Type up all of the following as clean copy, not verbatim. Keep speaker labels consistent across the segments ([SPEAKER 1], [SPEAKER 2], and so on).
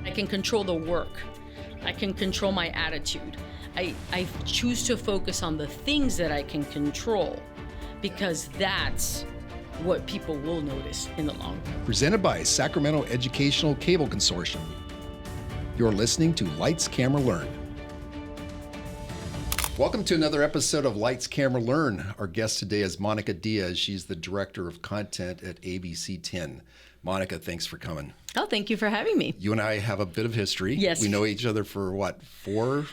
[SPEAKER 1] I can control the work. I can control my attitude. I choose to focus on the things that I can control because that's what people will notice in the long run.
[SPEAKER 2] Presented by Sacramento Educational Cable Consortium. You're listening to Lights, Camera, Learn. Welcome to another episode of Lights, Camera, Learn. Our guest today is Monika Diaz. She's the Director of Content at ABC 10. Monika, thanks for coming.
[SPEAKER 1] Oh, thank you for having me.
[SPEAKER 2] You and I have a bit of history.
[SPEAKER 1] Yes.
[SPEAKER 2] We know each other for what, 4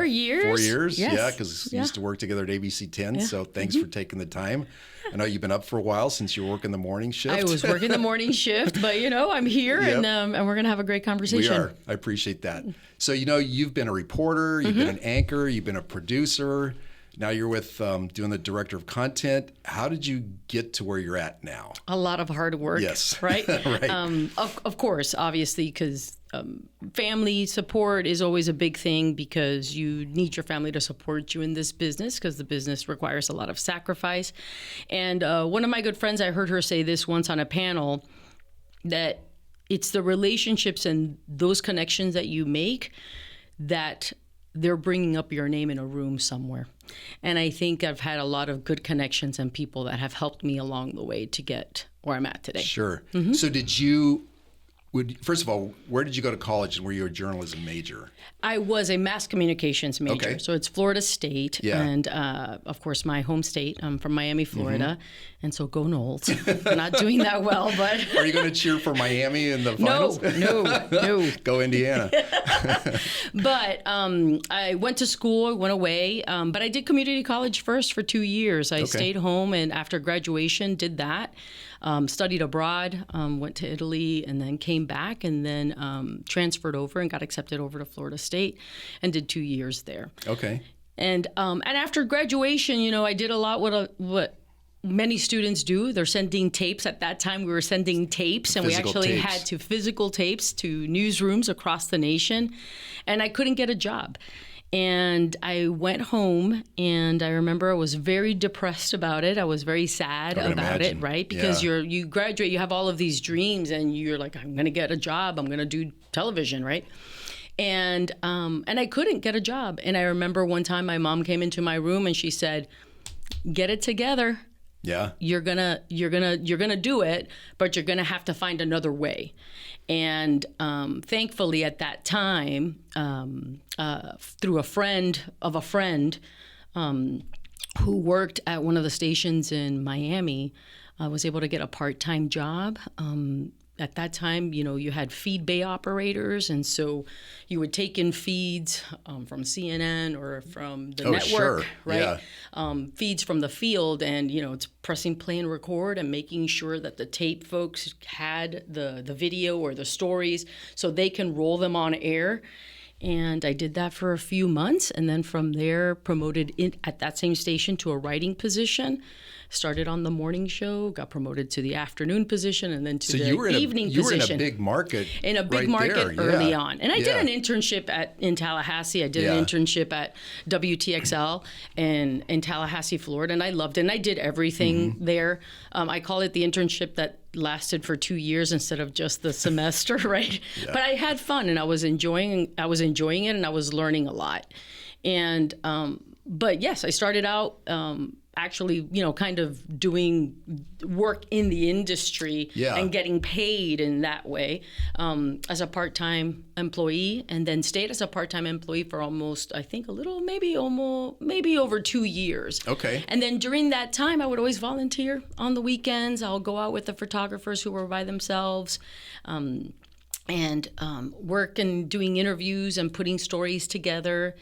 [SPEAKER 1] years?
[SPEAKER 2] 4 years,
[SPEAKER 1] yes.
[SPEAKER 2] Yeah, because we used to work together at ABC 10, so thanks for taking the time. I know you've been up for a while since you were working the morning shift.
[SPEAKER 1] I was working the morning shift, but I'm here and we're going to have a great conversation.
[SPEAKER 2] We are. I appreciate that. So, you've been a reporter, you've been an anchor, you've been a producer. Now you're with doing the director of content. How did you get to where you're at now?
[SPEAKER 1] A lot of hard work.
[SPEAKER 2] Yes.
[SPEAKER 1] Right?
[SPEAKER 2] Right.
[SPEAKER 1] Of course, obviously, because family support is always a big thing because you need your family to support you in this business because the business requires a lot of sacrifice. And one of my good friends, I heard her say this once on a panel, that it's the relationships and those connections that you make that they're bringing up your name in a room somewhere. And I think I've had a lot of good connections and people that have helped me along the way to get where I'm at today.
[SPEAKER 2] Sure. So first of all, where did you go to college and were you a journalism major?
[SPEAKER 1] I was a mass communications major.
[SPEAKER 2] Okay.
[SPEAKER 1] So it's Florida State.
[SPEAKER 2] Yeah.
[SPEAKER 1] And of course, my home state. I'm from Miami, Florida. And so go Noles. I'm not doing that well, but.
[SPEAKER 2] Are you going to cheer for Miami in the finals?
[SPEAKER 1] No.
[SPEAKER 2] Go Indiana.
[SPEAKER 1] But I went to school, went away, but I did community college first for 2 years. I stayed home and after graduation did that, studied abroad, went to Italy and then came back and then transferred over and got accepted over to Florida State and did 2 years there.
[SPEAKER 2] Okay.
[SPEAKER 1] And after graduation, I did a lot what many students do. They're sending tapes. At that time, we were sending tapes, and we actually had physical tapes to newsrooms across the nation. And I couldn't get a job. And I went home, and I remember I was very depressed about it. I was very sad about it, right? Because you graduate, you have all of these dreams, and you're like, I'm going to get a job. I'm going to do television, right? And I couldn't get a job. And I remember one time my mom came into my room, and she said, "Get it together.
[SPEAKER 2] Yeah.
[SPEAKER 1] You're gonna do it, but you're gonna have to find another way." And thankfully at that time, through a friend of a friend who worked at one of the stations in Miami, I was able to get a part-time job. At that time, you had feed bay operators, and so you would take in feeds from CNN or from the network, right? Yeah. Feeds from the field, and it's pressing play and record and making sure that the tape folks had the video or the stories so they can roll them on air. And I did that for a few months, and then from there promoted at that same station to a writing position. Started on the morning show, got promoted to the afternoon position, and then to the evening position. You were in a
[SPEAKER 2] big market.
[SPEAKER 1] In a big market early on. And I did an internship in Tallahassee. I did an internship at WTXL in Tallahassee, Florida, and I loved it. And I did everything there. I call it the internship that lasted for 2 years instead of just the semester, right? Yeah. But I had fun, and I was enjoying it, and I was learning a lot. And but yes, I started out actually, kind of doing work in the industry and getting paid in that way as a part-time employee, and then stayed as a part-time employee for almost, I think, maybe over 2 years. Okay. And then during that time, I would always volunteer on the weekends. I'll go out with the photographers who were by themselves and work and doing interviews and putting stories together.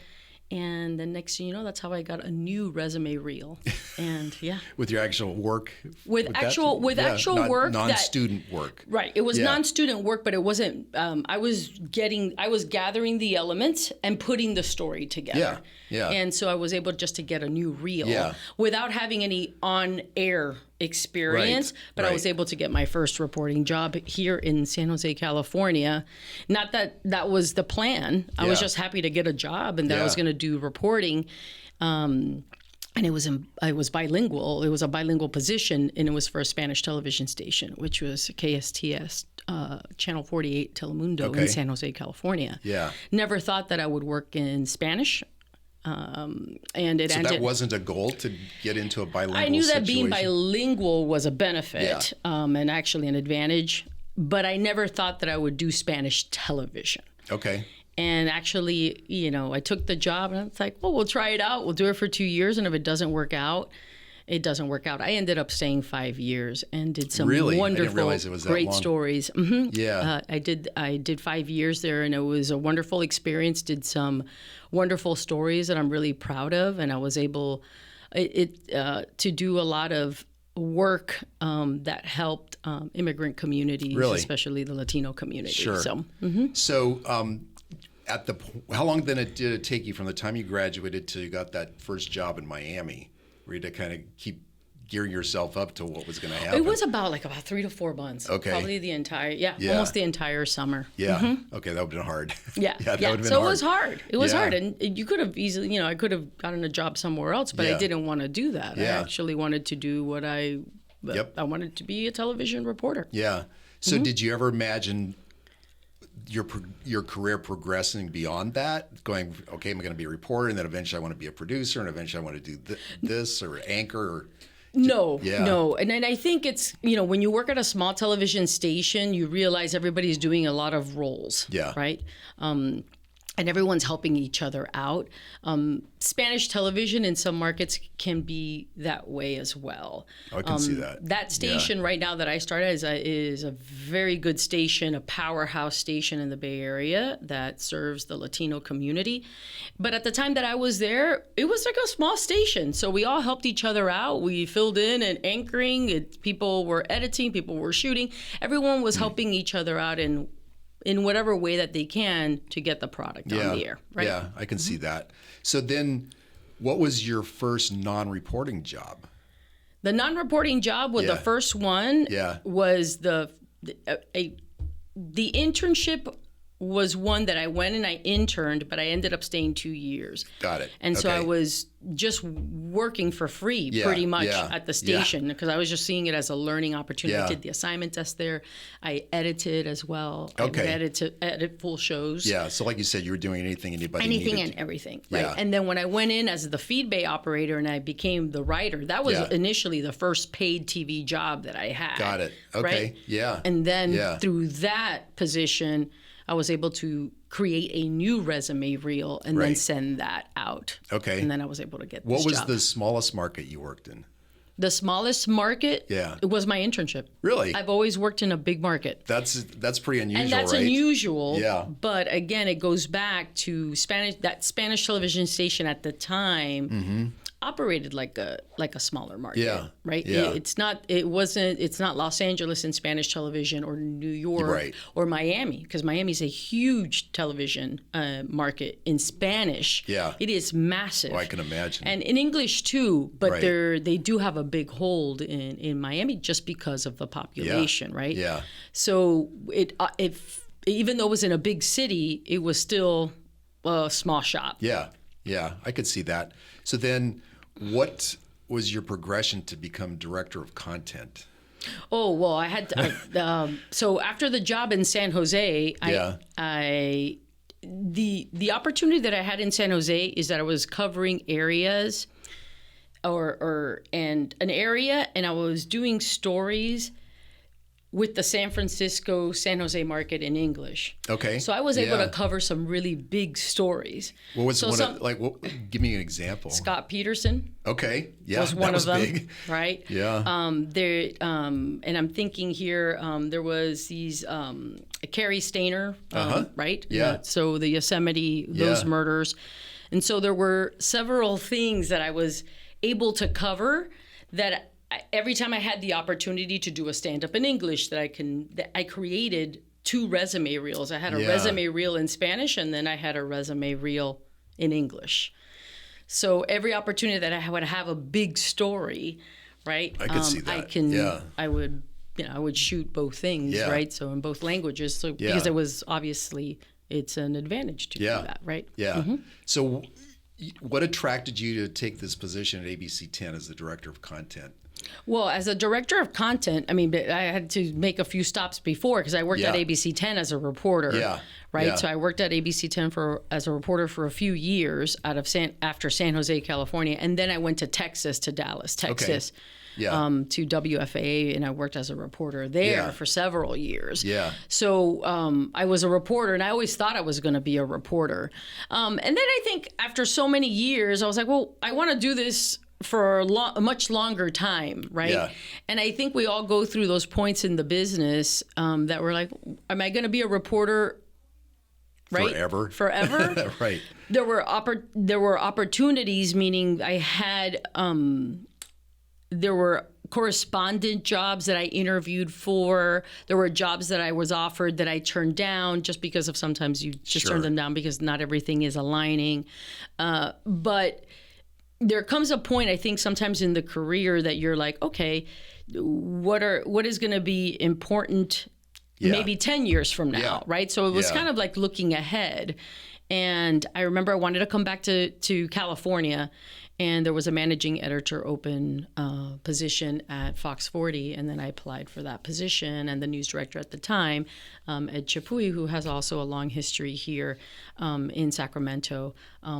[SPEAKER 1] And the next thing you know, that's how I got a new resume reel. And
[SPEAKER 2] with your actual work?
[SPEAKER 1] With actual work.
[SPEAKER 2] Non-student work.
[SPEAKER 1] Right. It was non-student work, but it wasn't, I was gathering the elements and putting the story together. Yeah. And so I was able just to get a new reel without having any on-air experience, but I was able to get my first reporting job here in San Jose, California. Not that that was the plan. I was just happy to get a job and that I was going to do reporting. and I was bilingual. It was a bilingual position, and it was for a Spanish television station, which was KSTS, Channel 48 Telemundo in San Jose, California.
[SPEAKER 2] Yeah.
[SPEAKER 1] Never thought that I would work in Spanish. And it
[SPEAKER 2] so
[SPEAKER 1] ended.
[SPEAKER 2] That wasn't a goal to get into a bilingual
[SPEAKER 1] I knew that
[SPEAKER 2] situation?
[SPEAKER 1] being bilingual was a benefit, and actually an advantage, but I never thought that I would do Spanish television.
[SPEAKER 2] Okay.
[SPEAKER 1] And actually, I took the job, and it's like, well, we'll try it out. We'll do it for 2 years, and if it doesn't work out, it doesn't work out. I ended up staying 5 years and did some
[SPEAKER 2] Really?
[SPEAKER 1] wonderful,
[SPEAKER 2] I didn't realize it was that
[SPEAKER 1] great
[SPEAKER 2] long.
[SPEAKER 1] stories.
[SPEAKER 2] Yeah.
[SPEAKER 1] I did 5 years there, and it was a wonderful experience. Did some wonderful stories that I'm really proud of, and I was able to do a lot of work that helped immigrant communities,
[SPEAKER 2] Really?
[SPEAKER 1] especially the Latino community.
[SPEAKER 2] Sure. So, how long then did it take you from the time you graduated till you got that first job in Miami? Were you to kind of keep gearing yourself up to what was going to happen?
[SPEAKER 1] It was about 3 to 4 months.
[SPEAKER 2] Okay.
[SPEAKER 1] Probably the entire, almost the entire summer.
[SPEAKER 2] Yeah. Okay, that would have been hard.
[SPEAKER 1] Yeah.
[SPEAKER 2] That would have been
[SPEAKER 1] so
[SPEAKER 2] hard.
[SPEAKER 1] it was hard. It was
[SPEAKER 2] Yeah.
[SPEAKER 1] hard. And you could have easily, I could have gotten a job somewhere else, but I didn't want to do that.
[SPEAKER 2] Yeah.
[SPEAKER 1] I actually wanted to do what I wanted to be a television reporter.
[SPEAKER 2] Yeah. So did you ever imagine your career progressing beyond that, going, okay, I'm going to be a reporter, and then eventually I want to be a producer, and eventually I want to do this or anchor? Or
[SPEAKER 1] No. And then I think it's, when you work at a small television station, you realize everybody's doing a lot of roles.
[SPEAKER 2] Yeah.
[SPEAKER 1] Right? And everyone's helping each other out. Spanish television in some markets can be that way as well.
[SPEAKER 2] I can see that.
[SPEAKER 1] That station right now that I started is a very good station, a powerhouse station in the Bay Area that serves the Latino community. But at the time that I was there, it was like a small station. So we all helped each other out. We filled in and anchoring. People were editing, people were shooting. Everyone was helping each other out in whatever way that they can to get the product on the air, right?
[SPEAKER 2] Yeah, I can see that. So then what was your first non-reporting job?
[SPEAKER 1] The non-reporting job was the first one. Was the internship was one that I went and I interned, but I ended up staying 2 years.
[SPEAKER 2] Got it.
[SPEAKER 1] And so I was just working for free pretty much at the station because I was just seeing it as a learning opportunity. I did the assignment test there. I edited as well.
[SPEAKER 2] Okay.
[SPEAKER 1] I edit full shows.
[SPEAKER 2] Yeah, so like you said, you were doing anything anybody needed.
[SPEAKER 1] Anything and everything, right?
[SPEAKER 2] Yeah.
[SPEAKER 1] And then when I went in as the feed bay operator and I became the writer, that was initially the first paid TV job that I had.
[SPEAKER 2] Got it. Okay.
[SPEAKER 1] Right?
[SPEAKER 2] Yeah.
[SPEAKER 1] And then through that position, I was able to create a new resume reel and then send that out.
[SPEAKER 2] Okay.
[SPEAKER 1] And then I was able to get this
[SPEAKER 2] What was
[SPEAKER 1] job.
[SPEAKER 2] the smallest market you worked in?
[SPEAKER 1] The smallest market?
[SPEAKER 2] Yeah.
[SPEAKER 1] It was my internship.
[SPEAKER 2] Really?
[SPEAKER 1] I've always worked in a big market.
[SPEAKER 2] That's pretty unusual,
[SPEAKER 1] And that's
[SPEAKER 2] right?
[SPEAKER 1] unusual.
[SPEAKER 2] Yeah.
[SPEAKER 1] But again, it goes back to that Spanish television station at the time operated like a smaller market.
[SPEAKER 2] Yeah.
[SPEAKER 1] Right?
[SPEAKER 2] Yeah.
[SPEAKER 1] It's not Los Angeles in Spanish television or New York or Miami, because Miami's a huge television market in Spanish.
[SPEAKER 2] Yeah.
[SPEAKER 1] It is massive.
[SPEAKER 2] Oh, I can imagine.
[SPEAKER 1] And in English too, but they do have a big hold in Miami just because of the population, right?
[SPEAKER 2] Yeah.
[SPEAKER 1] So even though it was in a big city, it was still a small shop.
[SPEAKER 2] Yeah. Yeah, I could see that. So then what was your progression to become director of content?
[SPEAKER 1] Oh, well, I had so after the job in San Jose, the opportunity that I had in San Jose is that I was covering areas and an area, and I was doing stories with the San Francisco, San Jose market in English.
[SPEAKER 2] Okay.
[SPEAKER 1] So I was able to cover some really big stories.
[SPEAKER 2] What was give me an example.
[SPEAKER 1] Scott Peterson.
[SPEAKER 2] Okay. Yeah.
[SPEAKER 1] Was one
[SPEAKER 2] that was
[SPEAKER 1] of them,
[SPEAKER 2] big.
[SPEAKER 1] right?
[SPEAKER 2] Yeah.
[SPEAKER 1] And I'm thinking here, there was these Carrie Stainer, right?
[SPEAKER 2] Yeah.
[SPEAKER 1] So the Yosemite, those murders, and so there were several things that I was able to cover that. Every time I had the opportunity to do a stand-up in English, I created 2 resume reels. I had a resume reel in Spanish, and then I had a resume reel in English. So every opportunity that I would have a big story, right?
[SPEAKER 2] I could see that.
[SPEAKER 1] I would shoot both things, right? So in both languages. So because it was obviously it's an advantage to do that, right?
[SPEAKER 2] Yeah. So what attracted you to take this position at ABC 10 as the director of content?
[SPEAKER 1] Well, as a director of content, I mean, I had to make a few stops before because I worked at ABC 10 as a reporter.
[SPEAKER 2] Yeah.
[SPEAKER 1] Right.
[SPEAKER 2] Yeah.
[SPEAKER 1] So I worked at ABC 10 as a reporter for a few years after San Jose, California. And then I went to Dallas, Texas.
[SPEAKER 2] Okay. Yeah.
[SPEAKER 1] To WFAA, and I worked as a reporter there for several years.
[SPEAKER 2] Yeah.
[SPEAKER 1] So I was a reporter, and I always thought I was going to be a reporter. And then I think after so many years, I was like, well, I want to do this for a much longer time, right?
[SPEAKER 2] Yeah.
[SPEAKER 1] And I think we all go through those points in the business that we're like, am I going to be a reporter? Right? Forever?
[SPEAKER 2] Right.
[SPEAKER 1] There were opportunities, meaning I had there were correspondent jobs that I interviewed for. There were jobs that I was offered that I turned down just because of sometimes you just turn them down because not everything is aligning. But there comes a point, I think, sometimes in the career that you're like, okay, what is going to be important maybe 10 years from now, right? So it was kind of like looking ahead. And I remember I wanted to come back to California, and there was a managing editor open position at Fox 40, and then I applied for that position. And the news director at the time, Ed Chapui, who has also a long history here in Sacramento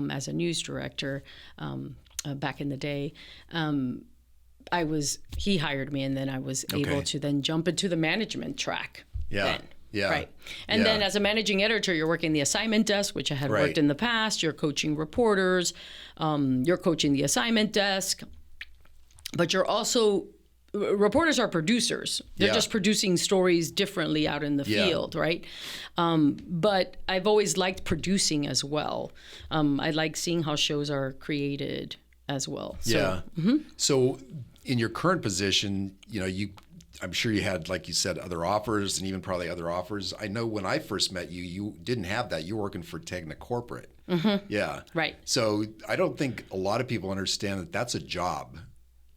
[SPEAKER 1] as a news director back in the day, he hired me, and then I was able to then jump into the management track.
[SPEAKER 2] Yeah. Yeah.
[SPEAKER 1] Right. And then as a managing editor, you're working the assignment desk, which I had worked in the past. You're coaching reporters. You're coaching the assignment desk. But you're also, reporters are producers. They're just producing stories differently out in the field, right? But I've always liked producing as well. I like seeing how shows are created as well. So,
[SPEAKER 2] So in your current position, I'm sure you had, like you said, other offers and even probably other offers. I know when I first met you, you didn't have that. You were working for Tegna Corporate. Mm-hmm. Yeah.
[SPEAKER 1] Right.
[SPEAKER 2] So I don't think a lot of people understand that that's a job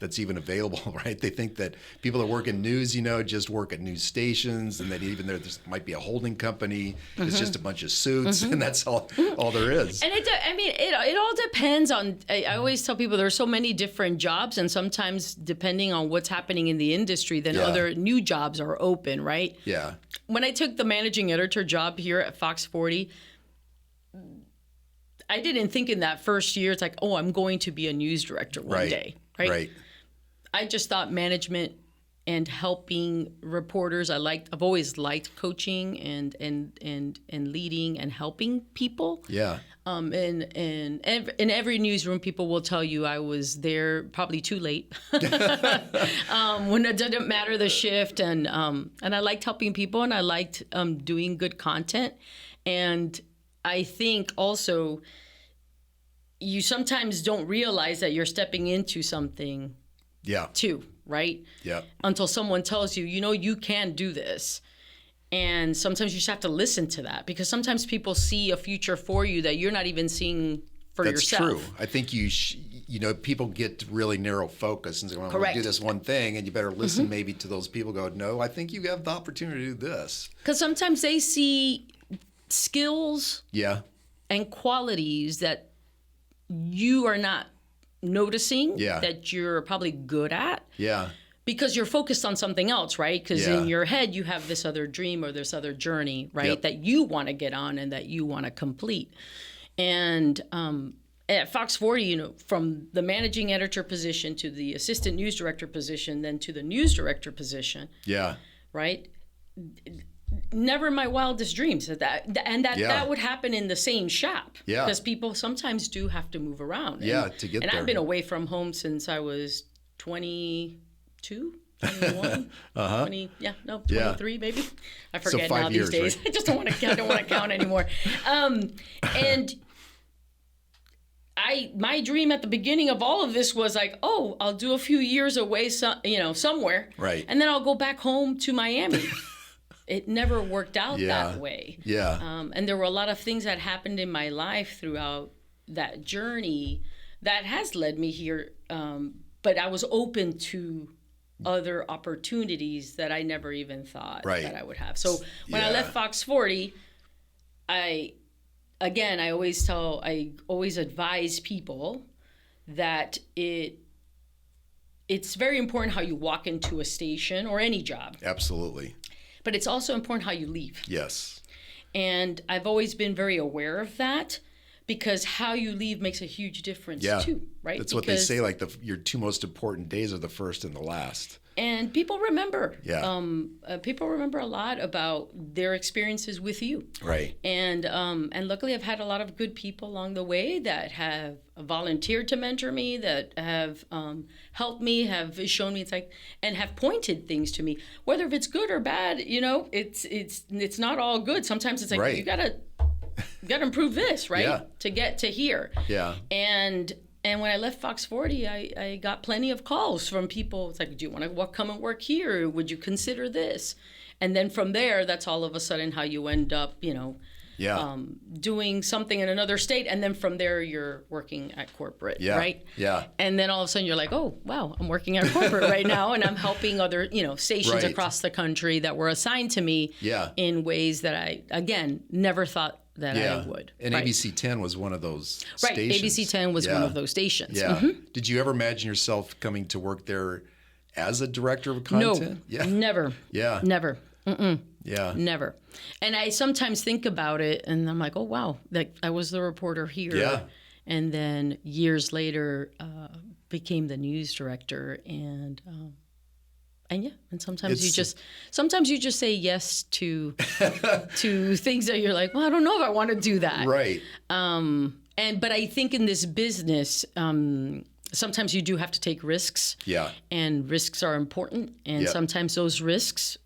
[SPEAKER 2] that's even available, right? They think that people that work in news, just work at news stations, and that even there might be a holding company. It's just a bunch of suits, and that's all there is.
[SPEAKER 1] And it all depends on. I always tell people there are so many different jobs, and sometimes depending on what's happening in the industry, then other new jobs are open, right?
[SPEAKER 2] Yeah.
[SPEAKER 1] When I took the managing editor job here at Fox 40, I didn't think in that first year it's like, oh, I'm going to be a news director one day, right?
[SPEAKER 2] Right.
[SPEAKER 1] I just thought management and helping reporters. I've always liked coaching and leading and helping people.
[SPEAKER 2] Yeah.
[SPEAKER 1] And in every newsroom, people will tell you I was there probably too late when it didn't matter the shift. And I liked helping people, and I liked doing good content. And I think also you sometimes don't realize that you're stepping into something. Too, right?
[SPEAKER 2] Yeah.
[SPEAKER 1] Until someone tells you, you can do this. And sometimes you just have to listen to that, because sometimes people see a future for you that you're not even seeing for yourself.
[SPEAKER 2] That's true. I think people get really narrow focus and say, well, I'm going to do this one thing, and you better listen maybe to those people go, no, I think you have the opportunity to do this.
[SPEAKER 1] Because sometimes they see skills and qualities that you are not noticing that you're probably good at because you're focused on something else, right? Because in your head you have this other dream or this other journey, right, that you want to get on and that you want to complete. And at Fox 40, from the managing editor position to the assistant news director position, then to the news director position, right, never in my wildest dreams that would happen in the same shop. Because people sometimes do have to move around.
[SPEAKER 2] To get there.
[SPEAKER 1] And I've been away from home since I was 22, 21, 23 maybe. I forget now these days. Right? I just don't want to count anymore. And my dream at the beginning of all of this was like, oh, I'll do a few years away, somewhere,
[SPEAKER 2] right,
[SPEAKER 1] and then I'll go back home to Miami. It never worked out that way. And there were a lot of things that happened in my life throughout that journey that has led me here. But I was open to other opportunities that I never even thought that I would have. So when I left Fox 40, I again, I always advise people that it's very important how you walk into a station or any job.
[SPEAKER 2] Absolutely.
[SPEAKER 1] But it's also important how you leave.
[SPEAKER 2] Yes.
[SPEAKER 1] And I've always been very aware of that, because how you leave makes a huge difference too, right?
[SPEAKER 2] That's what they say, like your two most important days are the first and the last.
[SPEAKER 1] And people remember.
[SPEAKER 2] Yeah.
[SPEAKER 1] People remember a lot about their experiences with you.
[SPEAKER 2] Right.
[SPEAKER 1] And luckily I've had a lot of good people along the way that have volunteered to mentor me, that have helped me, have shown me and have pointed things to me. Whether if it's good or bad, it's not all good. Sometimes it's like,
[SPEAKER 2] right.
[SPEAKER 1] you gotta improve this, right?
[SPEAKER 2] Yeah.
[SPEAKER 1] To get to here.
[SPEAKER 2] Yeah.
[SPEAKER 1] And when I left Fox 40, I got plenty of calls from people. It's like, do you want to come and work here? Would you consider this? And then from there, that's all of a sudden how you end up, doing something in another state. And then from there, you're working at corporate, right?
[SPEAKER 2] Yeah.
[SPEAKER 1] And then all of a sudden you're like, oh, wow, I'm working at corporate right now. And I'm helping other, stations
[SPEAKER 2] right.
[SPEAKER 1] across the country that were assigned to me in ways that I, again, never thought that I would.
[SPEAKER 2] And
[SPEAKER 1] right.
[SPEAKER 2] ABC 10 was one of those
[SPEAKER 1] right.
[SPEAKER 2] stations.
[SPEAKER 1] ABC 10 was one of those stations.
[SPEAKER 2] Yeah.
[SPEAKER 1] Mm-hmm.
[SPEAKER 2] Did you ever imagine yourself coming to work there as a director of content?
[SPEAKER 1] No, never.
[SPEAKER 2] Yeah.
[SPEAKER 1] Never. Mm-mm.
[SPEAKER 2] Yeah.
[SPEAKER 1] Never. And I sometimes think about it and I'm like, oh, wow, I was the reporter here.
[SPEAKER 2] Yeah.
[SPEAKER 1] And then years later, became the news director. And sometimes you just say yes to things that you're like, well, I don't know if I want to do that.
[SPEAKER 2] Right.
[SPEAKER 1] But I think in this business, sometimes you do have to take risks. Yeah. And risks are important. And sometimes those risks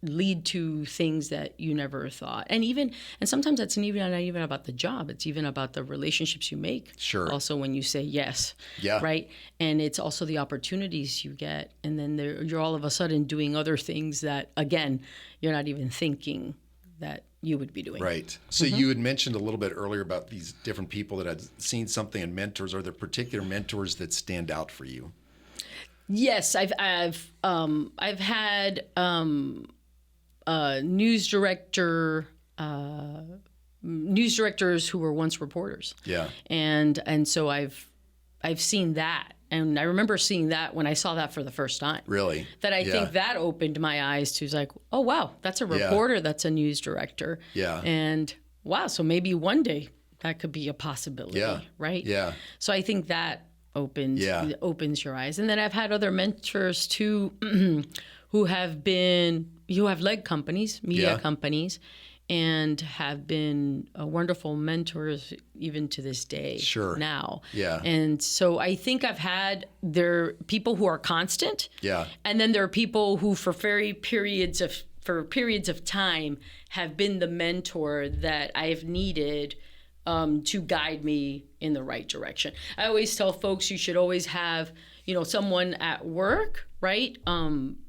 [SPEAKER 1] lead to things that you never thought. And sometimes that's not even about the job. It's even about the relationships you make.
[SPEAKER 2] Sure.
[SPEAKER 1] Also when you say yes.
[SPEAKER 2] Yeah.
[SPEAKER 1] Right. And it's also the opportunities you get. And then you're all of a sudden doing other things that, again, you're not even thinking that you would be doing.
[SPEAKER 2] Right. So you had mentioned a little bit earlier about these different people that had seen something in mentors. Are there particular mentors that stand out for you?
[SPEAKER 1] Yes, I've had news directors who were once reporters. Yeah. And so I've seen that. And I remember seeing that when I saw that for the first time. Really? That I think that opened my eyes to, like, oh, wow, that's a reporter, that's a news director. Yeah. And wow, so maybe one day that could be a possibility, right? Yeah. So I think that opens your eyes. And then I've had other mentors too who have led companies, media companies, and have been wonderful mentors even to this day. Sure. Now. Yeah. And so I think there are people who are constant. Yeah. And then there are people who for periods of time have been the mentor that I've needed to guide me in the right direction. I always tell folks you should always have, someone at work, right?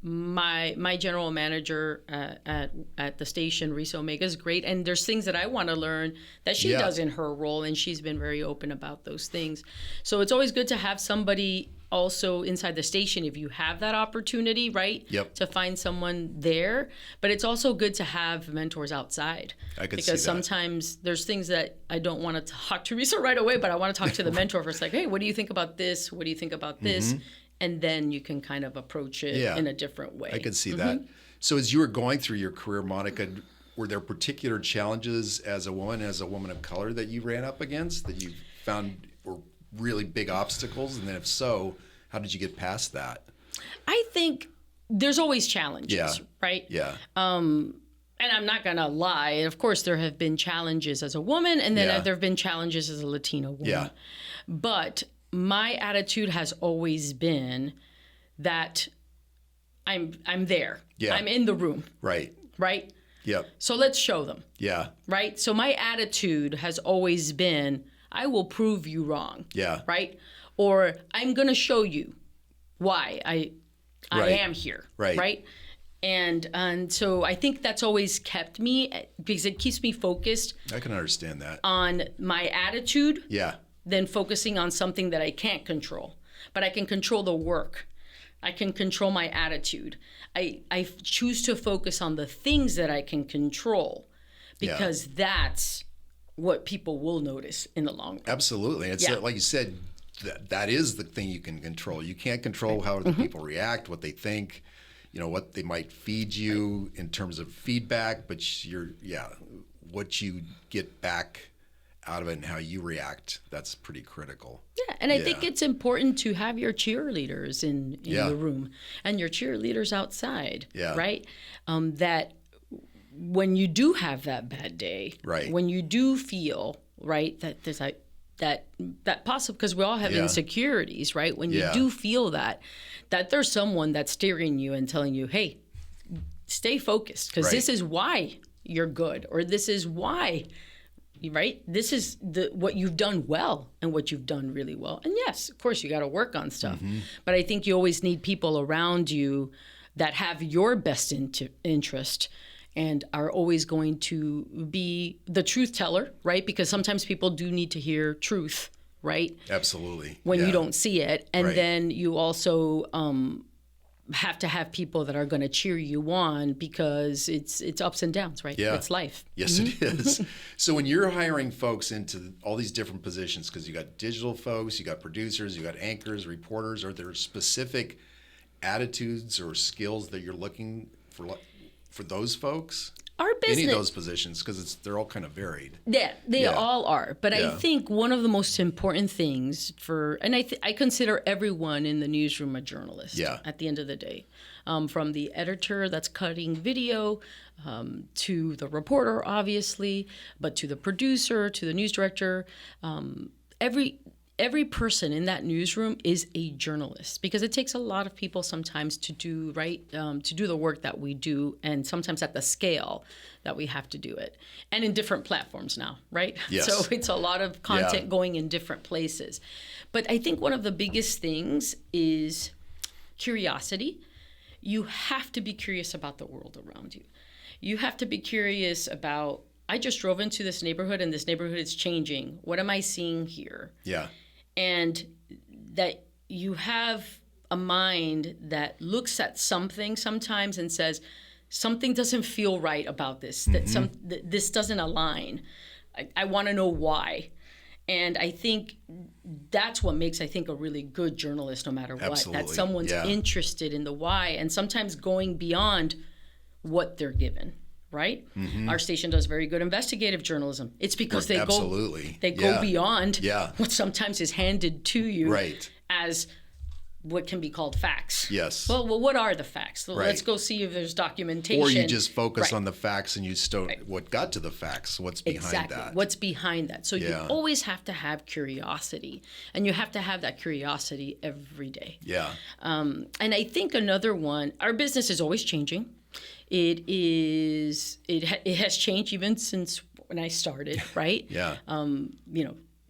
[SPEAKER 1] My general manager at the station, Risa Omega, is great. And there's things that I want to learn that she does in her role. And she's been very open about those things. So it's always good to have somebody also inside the station if you have that opportunity, right? Yep. To find someone there. But it's also good to have mentors outside. I could see that. Because sometimes there's things that I don't want to talk to Risa right away, but I want to talk to the mentor first. Like, hey, what do you think about this? What do you think about this? And then you can kind of approach it in a different way.
[SPEAKER 2] I could see that. So as you were going through your career, Monika, were there particular challenges as a woman of color that you ran up against that you found were really big obstacles? And then if so, how did you get past that? I
[SPEAKER 1] think there's always challenges, right? Yeah. And I'm not going to lie. Of course, there have been challenges as a woman, and then there have been challenges as a Latina woman. Yeah. But my attitude has always been that I'm there. Yeah. I'm in the room. Right. Right? Yep. So let's show them. Yeah. Right? So my attitude has always been, I will prove you wrong. Yeah. Right? Or I'm going to show you why I am here. Right. Right? And so I think that's always kept me, because it keeps me focused.
[SPEAKER 2] I can understand that.
[SPEAKER 1] On my attitude. Yeah. Than focusing on something that I can't control. But I can control the work. I can control my attitude. I choose to focus on the things that I can control, because that's what people will notice in the long run.
[SPEAKER 2] Absolutely. It's like you said, that is the thing you can control. You can't control how the people react, what they think, what they might feed you in terms of feedback, but what you get back out of it and how you react, that's pretty critical.
[SPEAKER 1] Yeah, and I think it's important to have your cheerleaders in the room and your cheerleaders outside, right? That when you do have that bad day, when you do feel, right, that there's that possible, because we all have insecurities, right? When you do feel that there's someone that's steering you and telling you, hey, stay focused, because this is why you're good, or this is why, right? This is what you've done well and what you've done really well. And yes, of course, you got to work on stuff. But I think you always need people around you that have your best interest and are always going to be the truth teller, right? Because sometimes people do need to hear truth, right?
[SPEAKER 2] Absolutely.
[SPEAKER 1] When you don't see it. And then you also have to have people that are going to cheer you on, because it's ups and downs, right? It's life.
[SPEAKER 2] Yes, it is. So when you're hiring folks into all these different positions, because you got digital folks, you got producers, you got anchors, reporters, are there specific attitudes or skills that you're looking for those folks?
[SPEAKER 1] Our business,
[SPEAKER 2] any of those positions, because they're all kind of varied.
[SPEAKER 1] Yeah, they all are. But I think one of the most important things and I consider everyone in the newsroom a journalist at the end of the day. From the editor that's cutting video, to the reporter, obviously, but to the producer, to the news director, every person in that newsroom is a journalist, because it takes a lot of people sometimes to do to do the work that we do, and sometimes at the scale that we have to do it, and in different platforms now, right?
[SPEAKER 2] Yes.
[SPEAKER 1] So it's a lot of content going in different places. But I think one of the biggest things is curiosity. You have to be curious about the world around you. You have to be curious about, I just drove into this neighborhood and this neighborhood is changing. What am I seeing here?
[SPEAKER 2] Yeah.
[SPEAKER 1] And that you have a mind that looks at something sometimes and says, something doesn't feel right about this, that this doesn't align. I want to know why. And I think that's what makes, I think, a really good journalist, no matter what.
[SPEAKER 2] Absolutely.
[SPEAKER 1] That someone's interested in the why, and sometimes going beyond what they're given. Right? Our station does very good investigative journalism. It's because they go beyond what sometimes is handed to you as what can be called facts.
[SPEAKER 2] Yes.
[SPEAKER 1] Well, what are the facts? Let's go see if there's documentation.
[SPEAKER 2] Or you just focus on the facts and you what got to the facts, what's behind that.
[SPEAKER 1] What's behind that. So you always have to have curiosity, and you have to have that curiosity every day.
[SPEAKER 2] Yeah.
[SPEAKER 1] And I think another one, our business is always changing. It has changed even since when I started, right?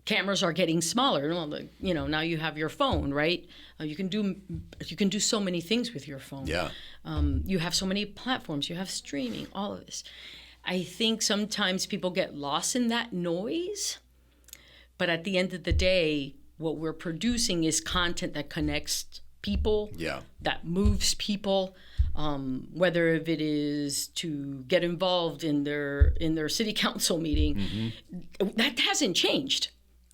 [SPEAKER 1] Cameras are getting smaller. Now you have your phone, right? You can do so many things with your phone.
[SPEAKER 2] Yeah.
[SPEAKER 1] You have so many platforms. You have streaming. All of this. I think sometimes people get lost in that noise, but at the end of the day, what we're producing is content that connects people. That moves people. Whether if it is to get involved in their city council meeting, that hasn't changed.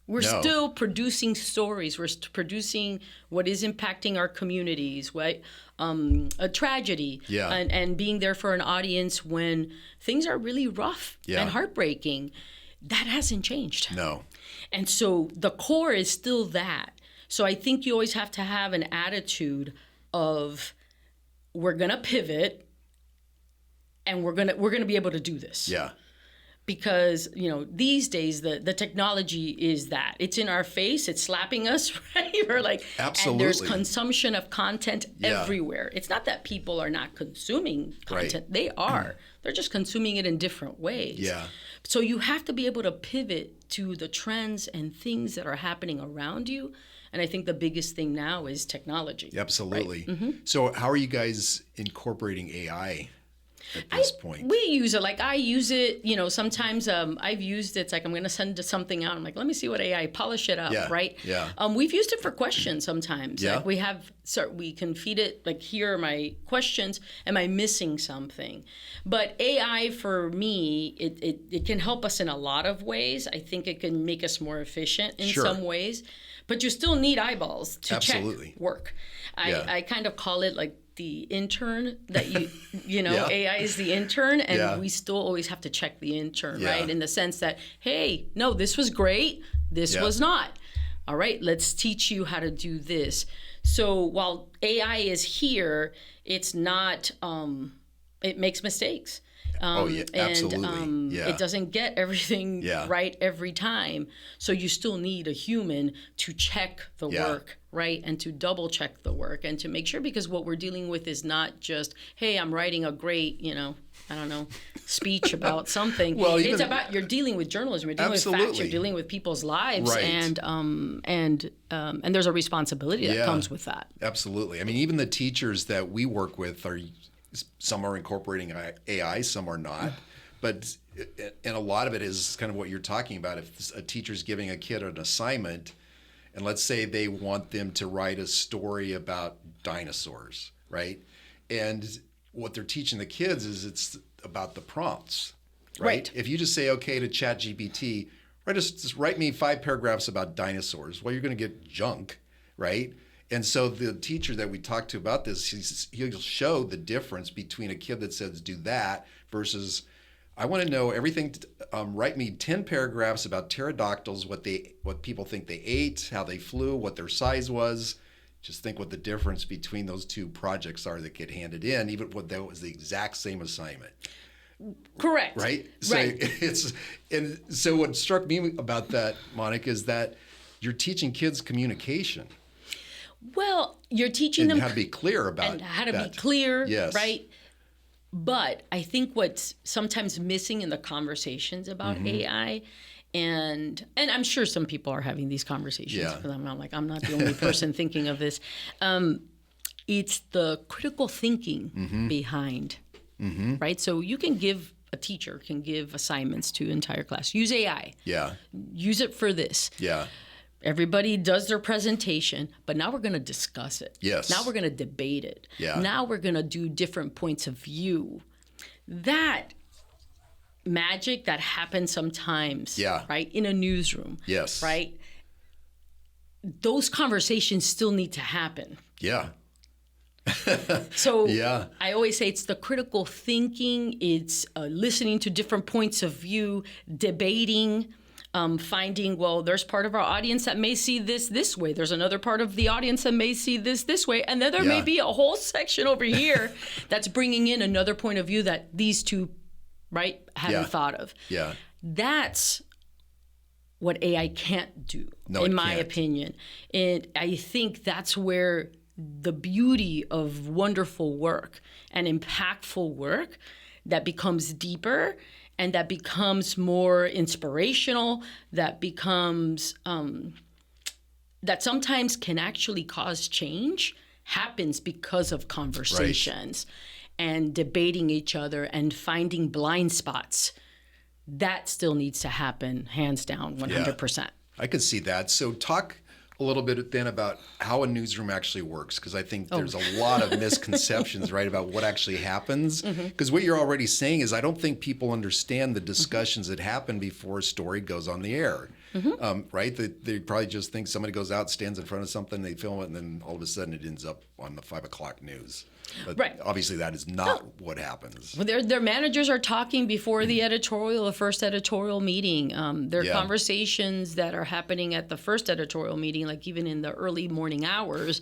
[SPEAKER 1] We're still producing stories. We're producing what is impacting our communities, right? A tragedy, and being there for an audience when things are really rough and heartbreaking. That hasn't changed.
[SPEAKER 2] No.
[SPEAKER 1] And so the core is still that. So I think you always have to have an attitude of, we're gonna pivot, and we're gonna be able to do this.
[SPEAKER 2] Yeah.
[SPEAKER 1] Because these days the technology is that it's in our face, it's slapping us, right? We're like,
[SPEAKER 2] absolutely.
[SPEAKER 1] And there's consumption of content everywhere. It's not that people are not consuming content; they are. They're just consuming it in different ways.
[SPEAKER 2] Yeah.
[SPEAKER 1] So you have to be able to pivot to the trends and things that are happening around you. And I think the biggest thing now is technology.
[SPEAKER 2] Absolutely.
[SPEAKER 1] Right?
[SPEAKER 2] So how are you guys incorporating AI at this point?
[SPEAKER 1] We use it. Like I use it, sometimes I've used it. It's like I'm going to send something out. I'm like, let me see what AI, polish it up, right?
[SPEAKER 2] Yeah.
[SPEAKER 1] We've used it for questions sometimes.
[SPEAKER 2] Yeah.
[SPEAKER 1] Like we can feed it, like, here are my questions. Am I missing something? But AI for me, it can help us in a lot of ways. I think it can make us more efficient in some ways. But you still need eyeballs to
[SPEAKER 2] Absolutely.
[SPEAKER 1] check work. I kind of call it like the intern that AI is the intern, and we still always have to check the intern, right? In the sense that, hey, no, this was great, this was not. All right, let's teach you how to do this. So while AI is here, it's not, it makes mistakes.
[SPEAKER 2] Absolutely.
[SPEAKER 1] And it doesn't get everything right every time. So you still need a human to check the work, right? And to double check the work and to make sure, because what we're dealing with is not just, hey, I'm writing a great, speech about something. It's about, you're dealing with journalism, you're dealing with facts, you're dealing with people's lives,
[SPEAKER 2] right.
[SPEAKER 1] and there's a responsibility that comes with that.
[SPEAKER 2] Absolutely. I mean, even the teachers that we work with some are incorporating AI, some are not. But and a lot of it is kind of what you're talking about. If a teacher's giving a kid an assignment, and let's say they want them to write a story about dinosaurs, right? And what they're teaching the kids is it's about the prompts, right? If you just say, okay, to ChatGPT, just write me 5 paragraphs about dinosaurs, well, you're going to get junk, right? And so the teacher that we talked to about this, he'll show the difference between a kid that says do that versus, I want to know everything. Write me 10 paragraphs about pterodactyls, what people think they ate, how they flew, what their size was. Just think what the difference between those two projects are that get handed in, even when that was the exact same assignment.
[SPEAKER 1] Correct.
[SPEAKER 2] Right. So so what struck me about that, Monika, is that you're teaching kids communication.
[SPEAKER 1] Well, you're teaching them
[SPEAKER 2] how to be clear about
[SPEAKER 1] and how to be clear,
[SPEAKER 2] yes.
[SPEAKER 1] right? But I think what's sometimes missing in the conversations about AI, and I'm sure some people are having these conversations, but I'm not the only person thinking of this. It's the critical thinking behind, right? So a teacher can give assignments to entire class. Use AI.
[SPEAKER 2] Yeah.
[SPEAKER 1] Use it for this.
[SPEAKER 2] Yeah.
[SPEAKER 1] Everybody does their presentation, but now we're going to discuss it.
[SPEAKER 2] Yes.
[SPEAKER 1] Now we're going to debate it.
[SPEAKER 2] Yeah.
[SPEAKER 1] Now we're going to do different points of view. That magic that happens sometimes, right, in a newsroom,
[SPEAKER 2] yes,
[SPEAKER 1] right? Those conversations still need to happen.
[SPEAKER 2] Yeah.
[SPEAKER 1] So I always say it's the critical thinking, it's listening to different points of view, debating, finding, well, there's part of our audience that may see this way. There's another part of the audience that may see this way. And then there may be a whole section over here that's bringing in another point of view that these two, right, haven't thought of.
[SPEAKER 2] Yeah.
[SPEAKER 1] That's what AI can't do, in my opinion. And I think that's where the beauty of wonderful work and impactful work that becomes deeper and that becomes more inspirational, that becomes, that sometimes can actually cause change, happens because of conversations and debating each other and finding blind spots. That still needs to happen, hands down, 100%.
[SPEAKER 2] Yeah, I could see that. So talk a little bit then about how a newsroom actually works, because I think there's a lot of misconceptions, right, about what actually happens. Because what you're already saying is I don't think people understand the discussions that happen before a story goes on the air, right? They probably just think somebody goes out, stands in front of something, they film it, and then all of a sudden it ends up on the 5 o'clock news. But obviously that is not what happens.
[SPEAKER 1] Well, their managers are talking before the first editorial meeting. There are conversations that are happening at the first editorial meeting, like even in the early morning hours.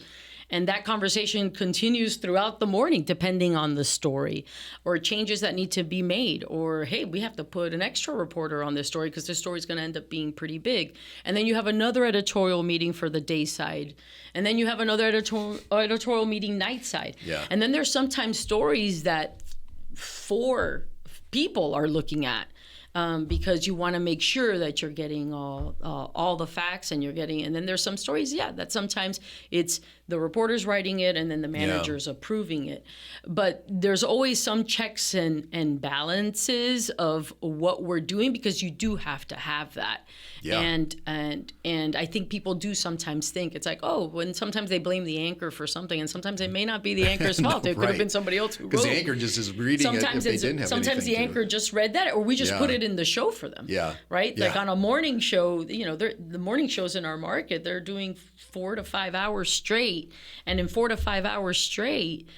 [SPEAKER 1] And that conversation continues throughout the morning, depending on the story, or changes that need to be made, or, hey, we have to put an extra reporter on this story because this story is going to end up being pretty big. And then you have another editorial meeting for the day side. And then you have another editorial meeting night side.
[SPEAKER 2] Yeah.
[SPEAKER 1] And then there's sometimes stories that 4 people are looking at. because you want to make sure that you're getting all the facts, and then there's some stories, that sometimes it's the reporter's writing it and then the manager's approving it. But there's always some checks and balances of what we're doing, because you do have to have that. Yeah. And I think people do sometimes think it's like, when sometimes they blame the anchor for something, and sometimes it may not be the anchor's fault. It could have been somebody else who wrote it.
[SPEAKER 2] Because the anchor just is reading
[SPEAKER 1] sometimes
[SPEAKER 2] it if they didn't have
[SPEAKER 1] sometimes the anchor just read that, or we just put it in the show for them.
[SPEAKER 2] Yeah.
[SPEAKER 1] Right? Like on a morning show, the morning shows in our market, they're doing 4 to 5 hours straight. And in 4 to 5 hours straight,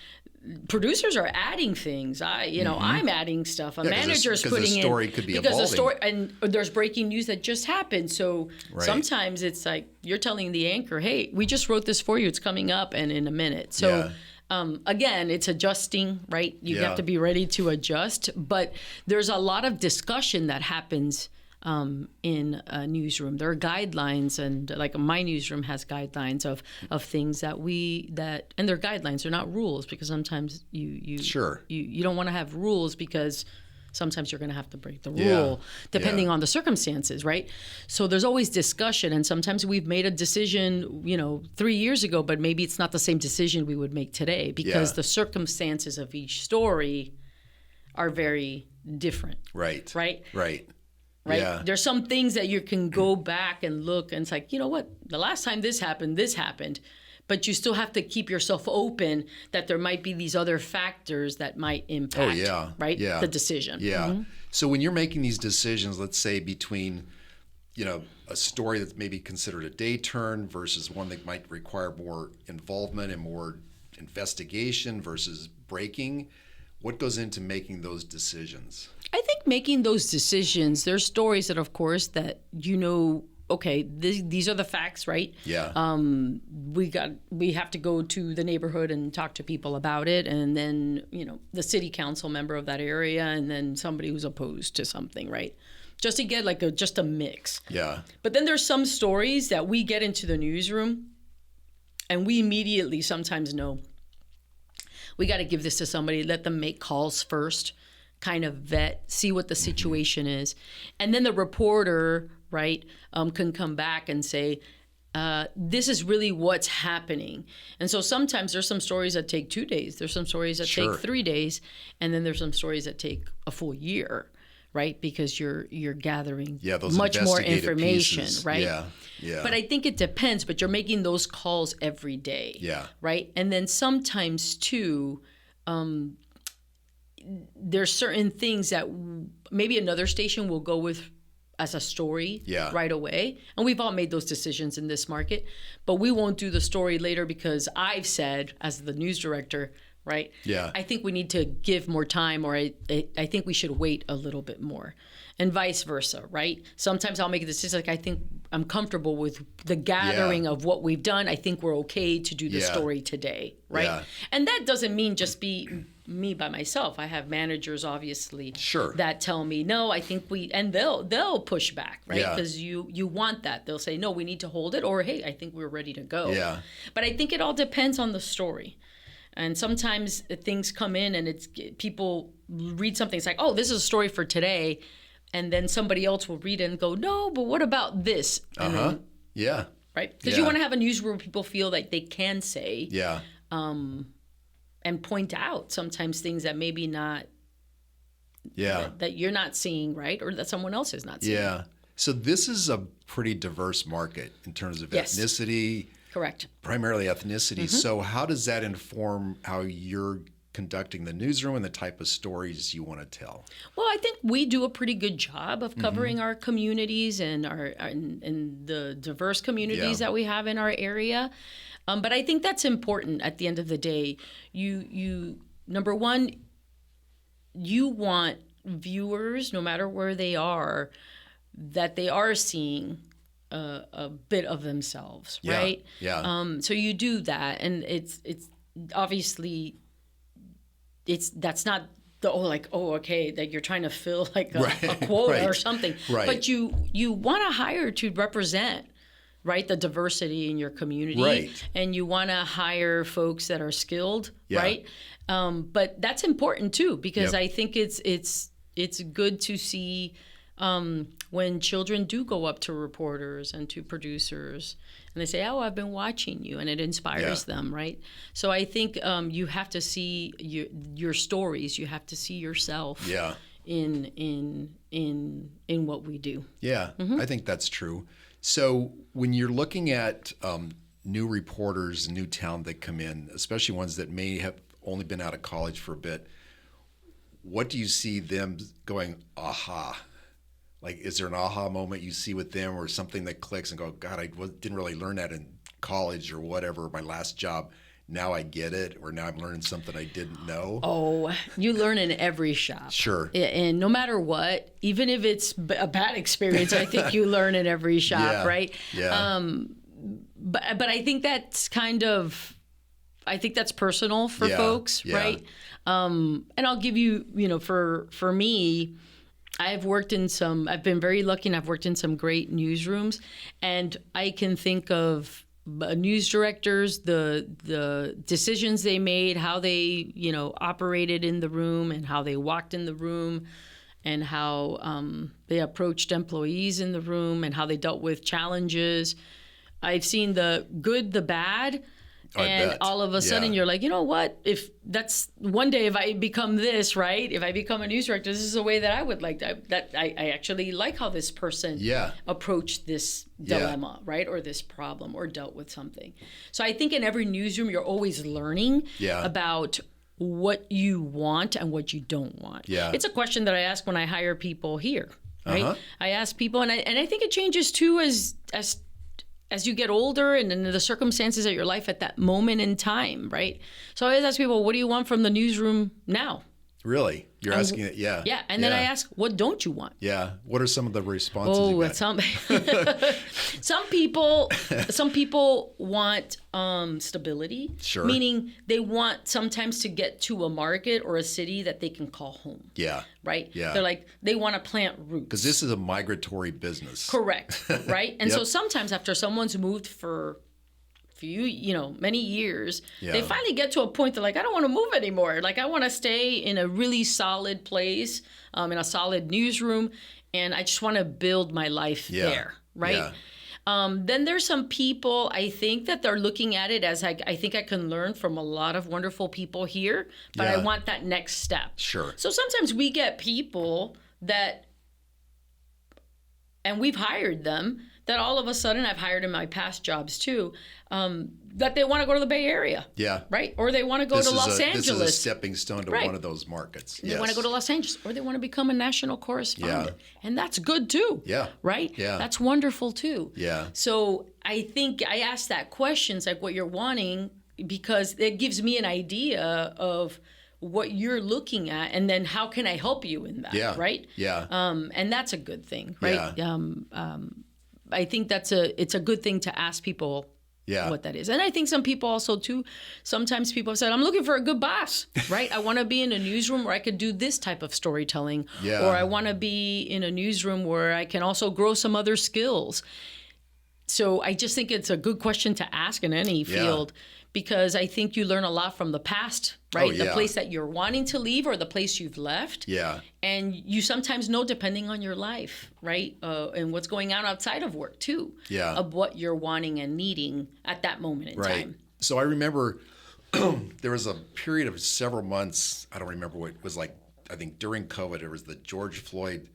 [SPEAKER 1] producers are adding things. I'm adding stuff. A manager's putting in. Because the story could be evolving. And there's breaking news that just happened. So sometimes it's like you're telling the anchor, hey, we just wrote this for you. It's coming up and in a minute. So again, it's adjusting, right? You have to be ready to adjust. But there's a lot of discussion that happens in a newsroom. There are guidelines, and like my newsroom has guidelines of things that and they're guidelines. They're not rules, because sometimes you don't want to have rules, because sometimes you're going to have to break the rule depending on the circumstances, right? So there's always discussion, and sometimes we've made a decision, 3 years ago, but maybe it's not the same decision we would make today, because the circumstances of each story are very different. Right. Right?
[SPEAKER 2] Right.
[SPEAKER 1] Right? Yeah. There's some things that you can go back and look, and it's like, you know what? The last time this happened. But you still have to keep yourself open that there might be these other factors that might impact the decision.
[SPEAKER 2] Yeah. Mm-hmm. So when you're making these decisions, let's say between, a story that's maybe considered a day turn versus one that might require more involvement and more investigation versus breaking, what goes into making those decisions?
[SPEAKER 1] I think making those decisions, there's stories that, of course, that okay, these are the facts, right?
[SPEAKER 2] Yeah.
[SPEAKER 1] We have to go to the neighborhood and talk to people about it, and then the city council member of that area, and then somebody who's opposed to something, right? Just to get just a mix.
[SPEAKER 2] Yeah.
[SPEAKER 1] But then there's some stories that we get into the newsroom, and we immediately sometimes know we got to give this to somebody, let them make calls first, kind of vet, see what the situation is. And then the reporter, right, can come back and say, this is really what's happening. And so sometimes there's some stories that take 2 days. There's some stories that take 3 days. And then there's some stories that take a full year, right? Because you're gathering much more information, pieces. Right?
[SPEAKER 2] Yeah.
[SPEAKER 1] But I think it depends, but you're making those calls every day.
[SPEAKER 2] Yeah.
[SPEAKER 1] Right? And then sometimes too, there's certain things that maybe another station will go with as a story right away. And we've all made those decisions in this market, but we won't do the story later because I've said, as the news director, right?
[SPEAKER 2] Yeah.
[SPEAKER 1] I think we need to give more time, or I think we should wait a little bit more, and vice versa, right? Sometimes I'll make a decision like, I think I'm comfortable with the gathering of what we've done. I think we're okay to do the story today, right? Yeah. And that doesn't mean just be me by myself. I have managers, obviously, that tell me, no, I think and they'll push back, right? Because you want that. They'll say, no, we need to hold it, or hey, I think we're ready to go.
[SPEAKER 2] Yeah.
[SPEAKER 1] But I think it all depends on the story. And sometimes things come in and people read something. It's like, oh, this is a story for today. And then somebody else will read it and go, no, but what about this? And then, right? Because you want to have a news where people feel like they can say and point out sometimes things that maybe not, that you're not seeing, right? Or that someone else is not seeing.
[SPEAKER 2] Yeah. So this is a pretty diverse market in terms of ethnicity.
[SPEAKER 1] Correct.
[SPEAKER 2] Primarily ethnicity. Mm-hmm. So how does that inform how you're conducting the newsroom and the type of stories you want to tell?
[SPEAKER 1] Well, I think we do a pretty good job of covering our communities and and the diverse communities that we have in our area. But I think that's important at the end of the day. You number one, you want viewers, no matter where they are, that they are seeing a bit of themselves, right?
[SPEAKER 2] Yeah.
[SPEAKER 1] So you do that, and it's obviously that's not the okay, that you're trying to fill like a quota or something, but you want to hire to represent, right, the diversity in your community, and you want to hire folks that are skilled, right? But that's important too, because I think it's good to see when children do go up to reporters and to producers and they say, oh, I've been watching you, and it inspires them, right? So I think you have to see your stories. You have to see yourself in what we do. Yeah,
[SPEAKER 2] I think that's true. So when you're looking at new reporters, new talent that come in, especially ones that may have only been out of college for a bit, what do you see them going, aha? Like, is there an aha moment you see with them or something that clicks and go, God, I didn't really learn that in college or whatever, my last job. Now I get it, or now I'm learning something I didn't know.
[SPEAKER 1] Oh, you learn in every shop.
[SPEAKER 2] Sure.
[SPEAKER 1] And no matter what, even if it's a bad experience, I think you learn in every shop, right?
[SPEAKER 2] Yeah.
[SPEAKER 1] But I think that's that's personal for folks, right? And I'll give you, for me, I've been very lucky, and I've worked in some great newsrooms, and I can think of news directors, the decisions they made, how they, operated in the room and how they walked in the room, and how they approached employees in the room and how they dealt with challenges. I've seen the good, the bad. And all of a sudden you're like, you know what? If that's one day, if I become this, right? If I become a news director, this is a way that I would like that. I actually like how this person approached this dilemma, right? Or this problem, or dealt with something. So I think in every newsroom, you're always learning about what you want and what you don't want. Yeah. It's a question that I ask when I hire people here, right? I ask people, and I think it changes too as you get older and in the circumstances of your life at that moment in time, right? So I always ask people, what do you want from the newsroom now?
[SPEAKER 2] Really? You're asking it, yeah.
[SPEAKER 1] Yeah, and then I ask, what don't you want?
[SPEAKER 2] Yeah. What are some of the responses you get?
[SPEAKER 1] Some people want stability. Sure. Meaning they want sometimes to get to a market or a city that they can call home. Yeah. Right? Yeah. They're like, they want to plant roots.
[SPEAKER 2] Because this is a migratory business.
[SPEAKER 1] Correct. Right? And so sometimes after someone's moved for many years, they finally get to a point they're like, I don't want to move anymore. Like, I want to stay in a really solid place, in a solid newsroom, and I just want to build my life there, right? Then there's some people, I think, that they're looking at it as I think I can learn from a lot of wonderful people here, but I want that next step. Sure. So sometimes we get people that, and we've hired them, that all of a sudden, I've hired in my past jobs too, that they want to go to the Bay Area. Yeah. Right? Or they want to go to Los Angeles.
[SPEAKER 2] This is a stepping stone to one of those markets.
[SPEAKER 1] They want to go to Los Angeles, or they want to become a national correspondent. And that's good too. Yeah. Right? Yeah. That's wonderful too. Yeah. So I think I ask that question, it's like what you're wanting, because it gives me an idea of what you're looking at, and then how can I help you in that, right? Yeah. And that's a good thing, right? Yeah. I think it's a good thing to ask people what that is. And I think some people also too, sometimes people have said, I'm looking for a good boss, right? I want to be in a newsroom where I could do this type of storytelling, or I want to be in a newsroom where I can also grow some other skills. So I just think it's a good question to ask in any field, because I think you learn a lot from the past, right? The place that you're wanting to leave, or the place you've left. Yeah. And you sometimes know, depending on your life, right? And what's going on outside of work too. Yeah. Of what you're wanting and needing at that moment in time.
[SPEAKER 2] So I remember there was a period of several months, I don't remember what it was like, I think during COVID, there was the George Floyd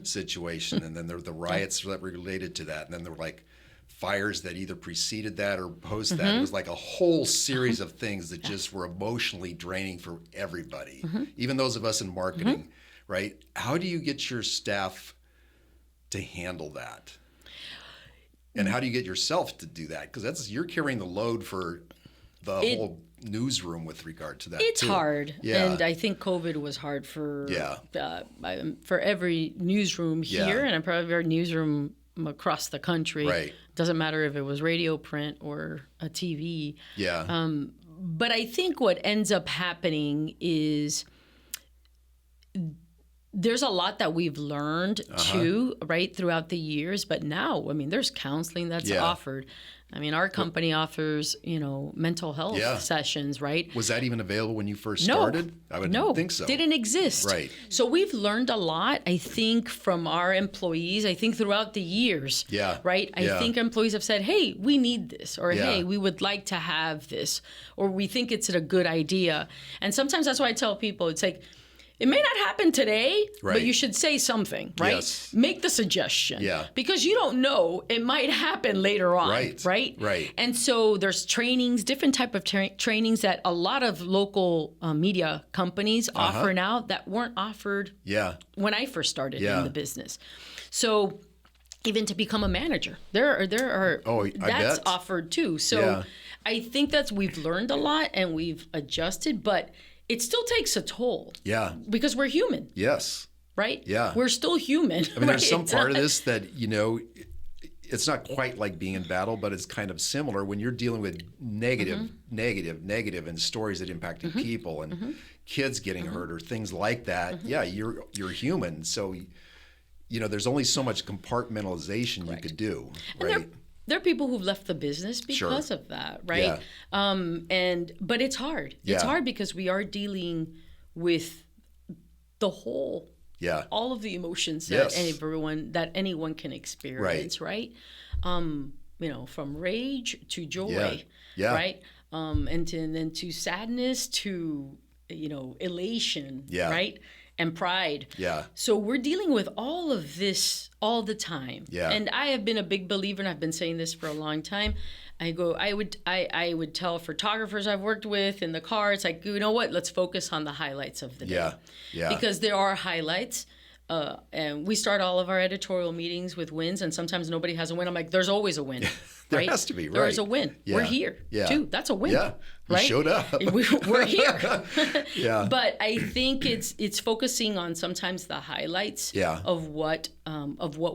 [SPEAKER 2] situation, and then there were the riots that were related to that. And then there were like fires that either preceded that or post that. It was like a whole series of things that just were emotionally draining for everybody, even those of us in marketing, right? How do you get your staff to handle that? And how do you get yourself to do that? Because you're carrying the load for the whole newsroom with regard to that.
[SPEAKER 1] It's hard. Yeah. And I think COVID was hard for every newsroom here, and probably every newsroom across the country. Right. Doesn't matter if it was radio, print, or a TV. Yeah. But I think what ends up happening is there's a lot that we've learned too, right, throughout the years. But now, I mean, there's counseling that's offered. I mean, our company offers, mental health sessions, right?
[SPEAKER 2] Was that even available when you first started? I would think so.
[SPEAKER 1] Didn't exist.
[SPEAKER 2] Right.
[SPEAKER 1] So we've learned a lot, I think, from our employees, I think throughout the years.
[SPEAKER 2] Yeah.
[SPEAKER 1] Right? I think employees have said, hey, we need this, or hey, we would like to have this, or we think it's a good idea. And sometimes that's why I tell people, it's like, it may not happen today, but you should say something, right?
[SPEAKER 2] Yes.
[SPEAKER 1] Make the suggestion.
[SPEAKER 2] Yeah.
[SPEAKER 1] Because you don't know, it might happen later on, right?
[SPEAKER 2] Right.
[SPEAKER 1] And so there's trainings, different type of trainings that a lot of local media companies offer now that weren't offered when I first started in the business. So even to become a manager, there are that's offered too. So I think we've learned a lot and we've adjusted, but it still takes a toll. Yeah. Because we're human.
[SPEAKER 2] Yes.
[SPEAKER 1] Right?
[SPEAKER 2] Yeah.
[SPEAKER 1] We're still human.
[SPEAKER 2] I mean, there's some part of this that, it's not quite like being in battle, but it's kind of similar when you're dealing with negative, and stories that impacted people and kids getting hurt or things like that. Yeah, you're human. So, there's only so much compartmentalization you could do. Right?
[SPEAKER 1] There are people who've left the business because of that, right? Yeah. But it's hard. Yeah. It's hard because we are dealing with the whole, all of the emotions that anyone can experience, right? From rage to joy, right? And then to sadness to elation, right? And pride. Yeah. So we're dealing with all of this all the time. Yeah. And I have been a big believer, and I've been saying this for a long time. I would tell photographers I've worked with in the car, it's like, you know what? Let's focus on the highlights of the day. Yeah. Yeah. Because there are highlights. And we start all of our editorial meetings with wins, and sometimes nobody has a win. I'm like, there's always a win.
[SPEAKER 2] There
[SPEAKER 1] right?
[SPEAKER 2] has to be, right?
[SPEAKER 1] There is a win. Yeah. We're here, too. That's a win. Yeah.
[SPEAKER 2] You
[SPEAKER 1] right?
[SPEAKER 2] showed up.
[SPEAKER 1] We're here.
[SPEAKER 2] Yeah.
[SPEAKER 1] But I think it's focusing on sometimes the highlights of what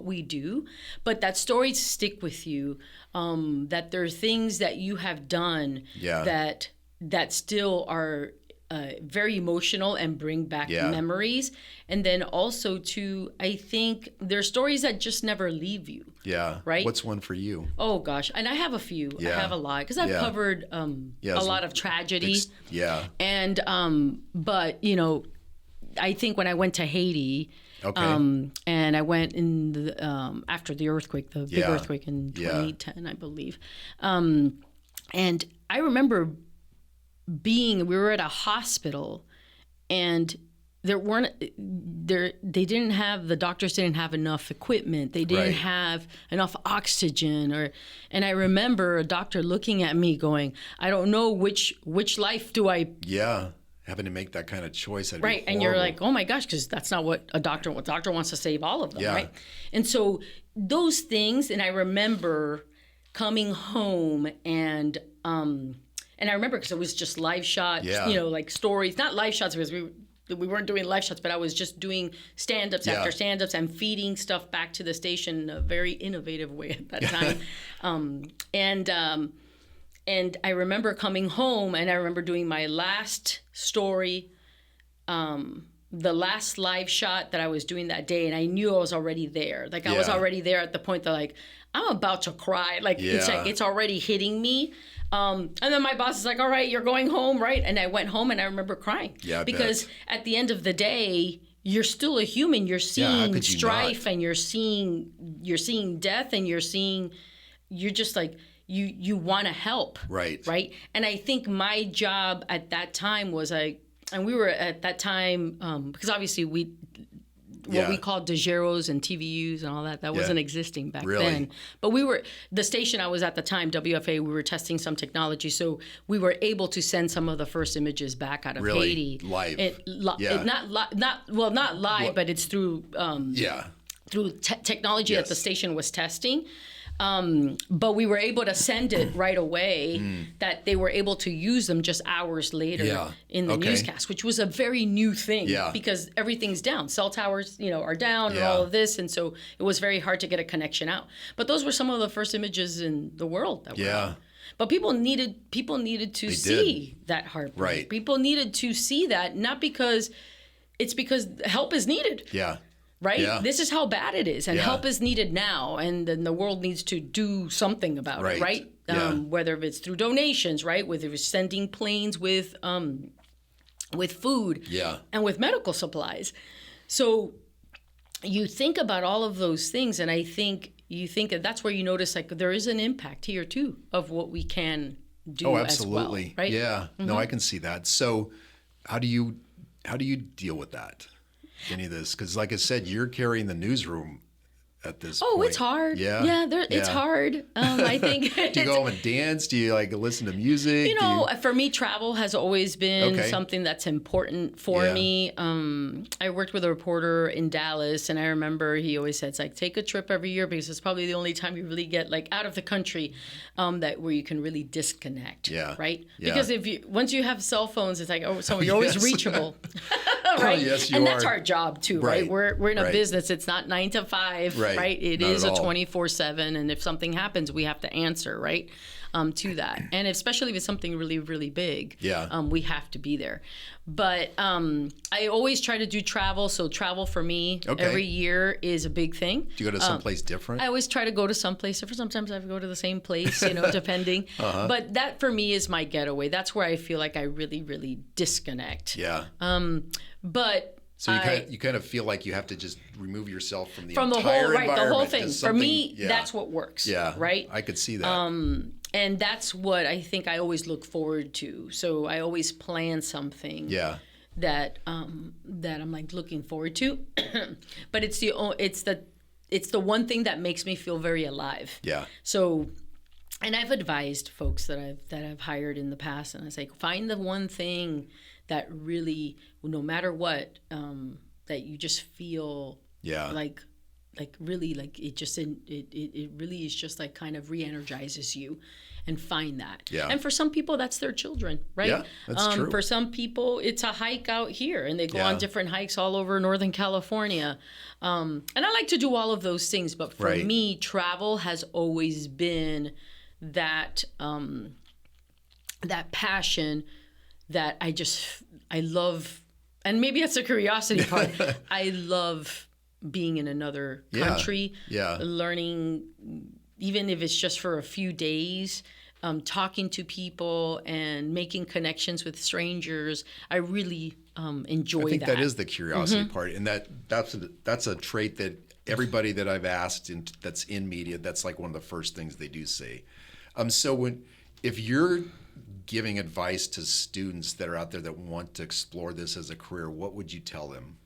[SPEAKER 1] we do, but that stories stick with you. That there are things that you have done that still are very emotional and bring back memories. And then also I think there's stories that just never leave you. Yeah. Right?
[SPEAKER 2] What's one for you?
[SPEAKER 1] Oh, gosh. And I have a few. Yeah. I have a lot because I've covered a lot of tragedy. And, but, I think when I went to Haiti, and I went in the, after the earthquake, the big earthquake in 2010, I believe. And I remember we were at a hospital, and the doctors didn't have enough equipment. They didn't have enough oxygen, and I remember a doctor looking at me going, I don't know which life do I.
[SPEAKER 2] Yeah. Having to make that kind of choice.
[SPEAKER 1] Right. And you're like, oh my gosh, because that's not what a doctor wants to save all of them. Yeah. Right. And so those things, and I remember coming home and I remember because it was just live shots, like stories, not live shots because we weren't doing live shots, but I was just doing stand-ups after stand-ups and feeding stuff back to the station in a very innovative way at that time. And I remember coming home, and I remember doing my last story, the last live shot that I was doing that day, and I knew I was already there. Like I was already there at the point that like, I'm about to cry. Like it's already hitting me. And then my boss is like, all right, you're going home, right? And I went home and I remember crying. Yeah, because at the end of the day, you're still a human. You're seeing strife and you're seeing death and you're just like, you want to help. Right. Right. And I think my job at that time was and we were at that time, because obviously what we called DeGeros and TVUs and all that wasn't existing back then. But the station I was at the time, WFA, we were testing some technology. So we were able to send some of the first images back out of Haiti. Live. Not live, but it's through technology that the station was testing. But we were able to send it right away, that they were able to use them just hours later in the newscast, which was a very new thing because everything's down. Cell towers, are down and all of this. And so it was very hard to get a connection out. But those were some of the first images in the world that were out. But people needed to see that heartbreak. Right. People needed to see that, not because it's because help is needed.
[SPEAKER 2] Yeah.
[SPEAKER 1] Right?
[SPEAKER 2] Yeah.
[SPEAKER 1] This is how bad it is, and
[SPEAKER 2] Yeah.
[SPEAKER 1] help is needed now, and then the world needs to do something about it, right?
[SPEAKER 2] Yeah.
[SPEAKER 1] Whether it's through donations, right? Whether it's sending planes with food,
[SPEAKER 2] Yeah.
[SPEAKER 1] and with medical supplies. So you think about all of those things, and I think you think that that's where you notice like there is an impact here too of what we can do.
[SPEAKER 2] Oh, absolutely.
[SPEAKER 1] As well, right?
[SPEAKER 2] Yeah. No, I can see that. So how do you deal with that? Any of this? Because like I said, you're carrying the newsroom at this point.
[SPEAKER 1] Oh, it's hard.
[SPEAKER 2] Yeah.
[SPEAKER 1] Yeah, it's hard. I think.
[SPEAKER 2] Do you go home and dance? Do you like listen to music?
[SPEAKER 1] You know, for me, travel has always been
[SPEAKER 2] Okay.
[SPEAKER 1] something that's important for
[SPEAKER 2] Yeah.
[SPEAKER 1] me. I worked with a reporter in Dallas, and I remember he always said, it's like, take a trip every year because it's probably the only time you really get like out of the country where you can really disconnect.
[SPEAKER 2] Yeah.
[SPEAKER 1] Right?
[SPEAKER 2] Yeah.
[SPEAKER 1] Because once you have cell phones, it's like, so you're always
[SPEAKER 2] Yes.
[SPEAKER 1] reachable. Right?
[SPEAKER 2] Oh, yes, you
[SPEAKER 1] and
[SPEAKER 2] are.
[SPEAKER 1] that's our job too, right?
[SPEAKER 2] Right.
[SPEAKER 1] We're in a
[SPEAKER 2] Right.
[SPEAKER 1] business. It's not 9 to 5,
[SPEAKER 2] Right.
[SPEAKER 1] right? It
[SPEAKER 2] Not
[SPEAKER 1] is
[SPEAKER 2] at
[SPEAKER 1] a
[SPEAKER 2] all.
[SPEAKER 1] 24/7, and if something happens, we have to answer, right? To that, and especially if it's something really, really big,
[SPEAKER 2] Yeah.
[SPEAKER 1] we have to be there. But I always try to do travel. So travel for me every year is a big thing.
[SPEAKER 2] Do you go to someplace different?
[SPEAKER 1] I always try to go to someplace. Sometimes I go to the same place, depending. But that for me is my getaway. That's where I feel like I really, really disconnect.
[SPEAKER 2] Yeah.
[SPEAKER 1] But
[SPEAKER 2] So you kind of feel like you have to just remove yourself from the
[SPEAKER 1] whole
[SPEAKER 2] entire
[SPEAKER 1] right, the whole
[SPEAKER 2] environment.
[SPEAKER 1] thing.
[SPEAKER 2] Just
[SPEAKER 1] For me,
[SPEAKER 2] something-
[SPEAKER 1] that's what works.
[SPEAKER 2] Yeah.
[SPEAKER 1] Right.
[SPEAKER 2] I could see that.
[SPEAKER 1] And that's what I think I always look forward to. So I always plan something.
[SPEAKER 2] Yeah.
[SPEAKER 1] That that I'm like looking forward to, but it's the one thing that makes me feel very alive.
[SPEAKER 2] Yeah.
[SPEAKER 1] So, and I've advised folks that I've hired in the past, and I say find the one thing that really, no matter what, that you just feel like really like it really is just like kind of re-energizes you, and find that.
[SPEAKER 2] Yeah.
[SPEAKER 1] And for some people that's their children, right?
[SPEAKER 2] Yeah, that's true.
[SPEAKER 1] For some people it's a hike out here, and they go on different hikes all over Northern California. And I like to do all of those things, but for me, travel has always been that that passion that I love, and maybe that's a curiosity part. I love being in another country, learning, even if it's just for a few days, talking to people and making connections with strangers. I really enjoy that.
[SPEAKER 2] I think that is the curiosity part, and that's a trait that everybody that I've asked that's in media, that's like one of the first things they do say. So if you're giving advice to students that are out there that want to explore this as a career, what would you tell them?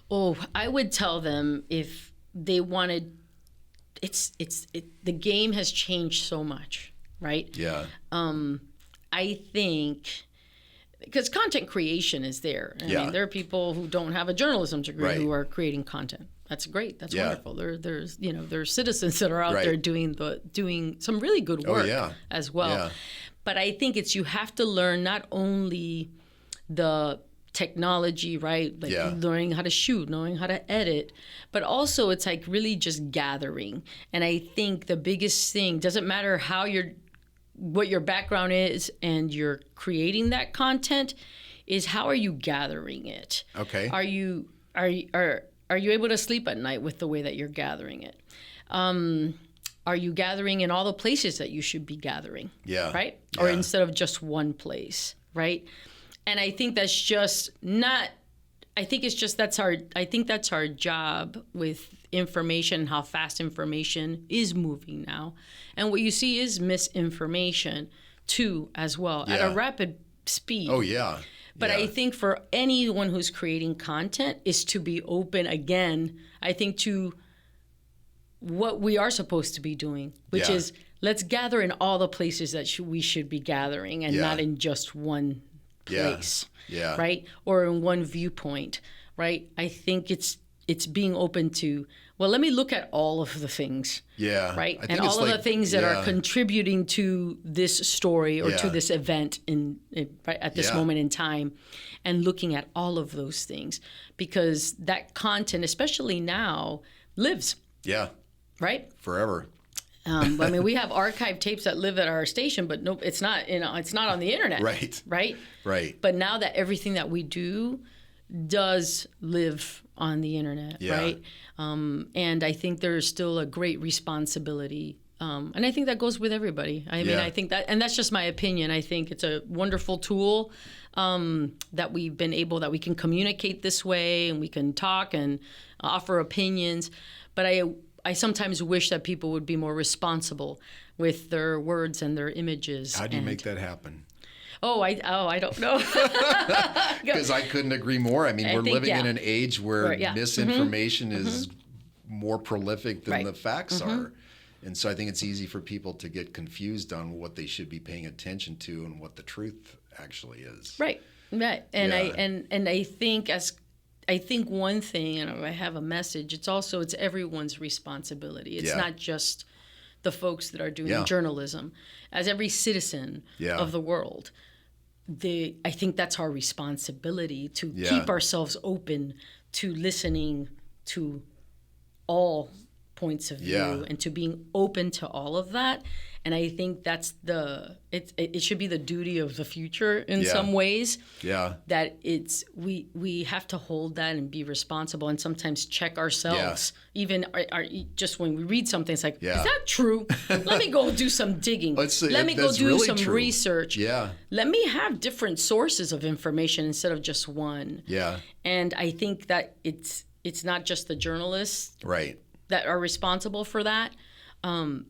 [SPEAKER 1] Oh, I would tell them if they wanted. The game has changed so much, right?
[SPEAKER 2] Yeah.
[SPEAKER 1] I think because content creation is there. I mean, there are people who don't have a journalism degree who are creating content. That's great. That's wonderful. There's citizens that are out there doing some really good work as well. Yeah. But I think you have to learn not only the technology, right? Like learning how to shoot, knowing how to edit, but also it's like really just gathering. And I think the biggest thing, doesn't matter what your background is and you're creating that content, is how are you gathering it? Okay. Are you able to sleep at night with the way that you're gathering it? Are you gathering in all the places that you should be gathering? Yeah. Right? Yeah. Or instead of just one place, right? And I think that's just not, I think that's our job with information, how fast information is moving now. And what you see is misinformation too, as well, at a rapid speed. Oh, yeah. But I think for anyone who's creating content is to be open again, I think, to what we are supposed to be doing, which is let's gather in all the places that we should be gathering, and not in just one place, right? Or in one viewpoint, right? I think it's being open to, well, let me look at all of the things, right? And all of the things that are contributing to this story or to this event at this moment in time, and looking at all of those things, because that content, especially now, lives. Yeah. Right? Forever. I mean, we have archived tapes that live at our station, but no, it's not. It's not on the internet. Right. Right. Right. But now that everything that we do does live on the internet, right? And I think there's still a great responsibility. And I think that goes with everybody. I mean, I think that, and that's just my opinion. I think it's a wonderful tool that we can communicate this way, and we can talk and offer opinions. But I sometimes wish that people would be more responsible with their words and their images.
[SPEAKER 2] How do you make that happen?
[SPEAKER 1] I don't know.
[SPEAKER 2] Because I couldn't agree more. I mean, we're living in an age where misinformation is more prolific than the facts are. And so I think it's easy for people to get confused on what they should be paying attention to and what the truth actually is.
[SPEAKER 1] Right. And I think one thing, and I have a message, it's everyone's responsibility. It's not just the folks that are doing journalism. As every citizen of the world, I think that's our responsibility to keep ourselves open to listening to all points of view and to being open to all of that. And I think that's it should be the duty of the future in some ways. Yeah. That we have to hold that and be responsible and sometimes check ourselves. Even just when we read something, it's like, is that true? Let me go do some digging. Let me go do some research. Yeah. Let me have different sources of information instead of just one. Yeah. And I think that it's not just the journalists that are responsible for that.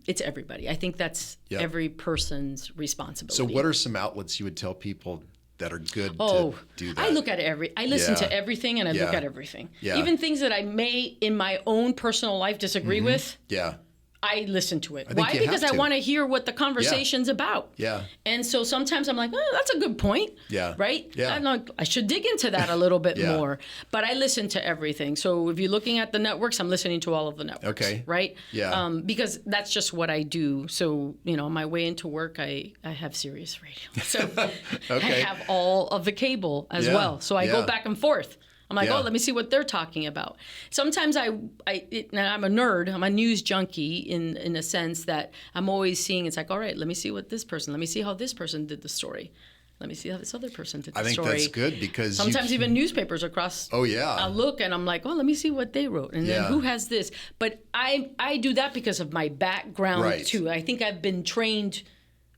[SPEAKER 1] It's everybody. I think that's every person's responsibility.
[SPEAKER 2] So what are some outlets you would tell people that are good to do that?
[SPEAKER 1] I listen to everything, and I look at everything. Yeah. Even things that I may in my own personal life disagree with. Yeah. I listen to it. Why? Because I want to hear what the conversation's about. Yeah. And so sometimes I'm like, that's a good point. Yeah. Right? Yeah. I'm like, I should dig into that a little bit more. But I listen to everything. So if you're looking at the networks, I'm listening to all of the networks. Okay. Right? Yeah. Because that's just what I do. So, on my way into work, I have Sirius Radio. So I have all of the cable as well. So I go back and forth. I'm like, let me see what they're talking about. Sometimes I'm a nerd. I'm a news junkie in a sense that I'm always seeing, it's like, all right, let me see what let me see how this person did the story. Let me see how this other person did the story.
[SPEAKER 2] I think that's good because
[SPEAKER 1] sometimes even newspapers across. Oh, yeah. I look and I'm like, let me see what they wrote. And then who has this? But I do that because of my background too. I think I've been trained,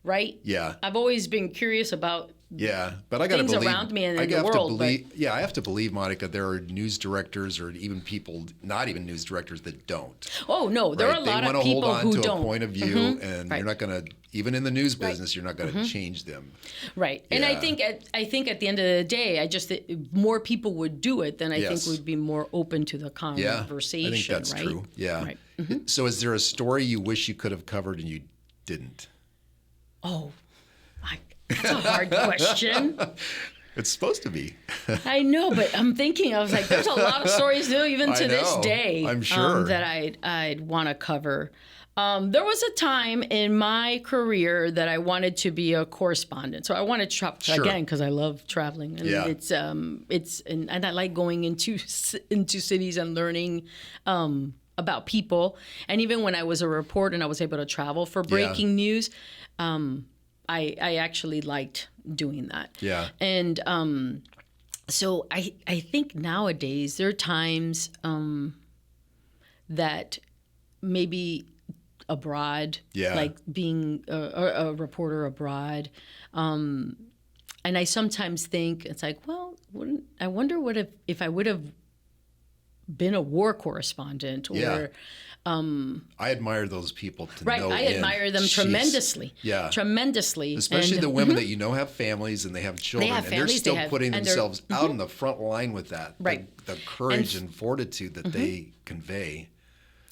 [SPEAKER 1] right? Yeah. I've always been curious about but I got to believe around me and in the world.
[SPEAKER 2] I have to believe, Monika, there are news directors or even people, not even news directors, that don't.
[SPEAKER 1] Oh no, there are a lot of people who don't. They want to hold on to a point
[SPEAKER 2] of view, and you're not going to, even in the news business, you're not going to change them.
[SPEAKER 1] Right, and I think at the end of the day, if more people would do it, then I think we'd be more open to the conversation.
[SPEAKER 2] I think that's true. Yeah. Right. So, is there a story you wish you could have covered and you didn't?
[SPEAKER 1] Oh. That's a hard question.
[SPEAKER 2] It's supposed to be.
[SPEAKER 1] I know, but I'm thinking, I was like, there's a lot of stories still, even to this day,
[SPEAKER 2] I'm sure.
[SPEAKER 1] that I'd want to cover. There was a time in my career that I wanted to be a correspondent. So I wanted to travel again because I love traveling, and and I like going into cities and learning about people. And even when I was a reporter and I was able to travel for breaking news. I actually liked doing that. Yeah. And so I think nowadays there are times that maybe abroad, like being a reporter abroad, and I sometimes think it's like, well, I wonder what if I would have been a war correspondent or
[SPEAKER 2] I admire those people to no end.
[SPEAKER 1] I admire them tremendously. Yeah. Tremendously.
[SPEAKER 2] Especially the women that have families and they have children. And they're still putting themselves out on the front line with that. Right. The courage and fortitude that they convey.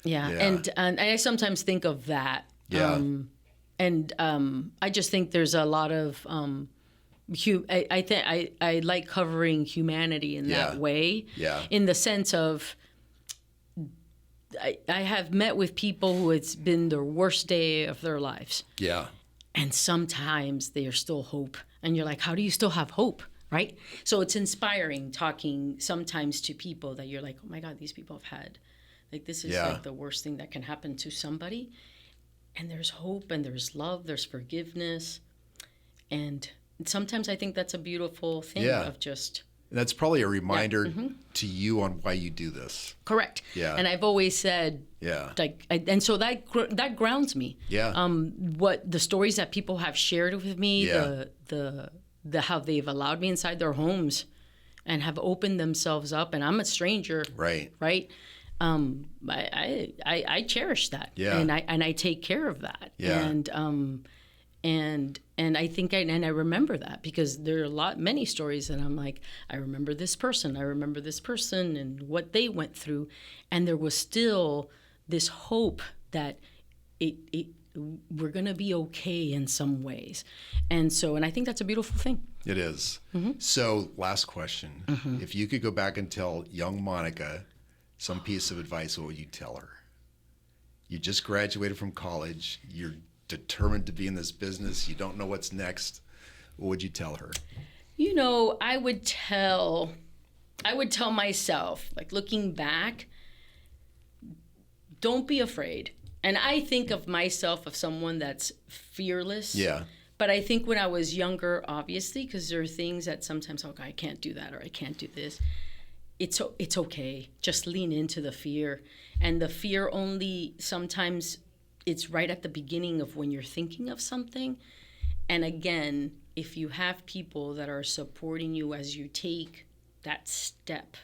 [SPEAKER 1] Yeah. And I sometimes think of that. Yeah. I just think there's a lot of I like covering humanity in that way. Yeah. In the sense of I have met with people who it's been their worst day of their lives. Yeah. And sometimes there's still hope. And you're like, how do you still have hope? Right? So it's inspiring talking sometimes to people that you're like, oh my God, these people have had, like, this is like the worst thing that can happen to somebody. And there's hope and there's love, there's forgiveness. And sometimes I think that's a beautiful thing of just
[SPEAKER 2] That's probably a reminder to you on why you do this.
[SPEAKER 1] Correct.
[SPEAKER 2] Yeah.
[SPEAKER 1] And I've always said, like, and so that grounds me.
[SPEAKER 2] Yeah.
[SPEAKER 1] What the stories that people have shared with me, the how they've allowed me inside their homes, and have opened themselves up, and I'm a stranger.
[SPEAKER 2] Right.
[SPEAKER 1] Right. I cherish that.
[SPEAKER 2] Yeah.
[SPEAKER 1] And I take care of that.
[SPEAKER 2] Yeah.
[SPEAKER 1] And I think I remember that, because there are many stories that I'm like, I remember this person and what they went through, and there was still this hope that we're gonna be okay in some ways, and I think that's a beautiful thing.
[SPEAKER 2] It is. So, last question: if you could go back and tell young Monika some piece of advice, what would you tell her? You just graduated from college. You're determined to be in this business. You don't know what's next. What would you tell her?
[SPEAKER 1] I would tell myself, like, looking back, don't be afraid. And I think of myself as someone that's fearless.
[SPEAKER 2] Yeah.
[SPEAKER 1] But I think when I was younger, obviously, because there are things that sometimes, okay, I can't do that, or I can't do this. It's okay. Just lean into the fear. And the fear only sometimes, it's right at the beginning of when you're thinking of something. And again, if you have people that are supporting you as you take that step,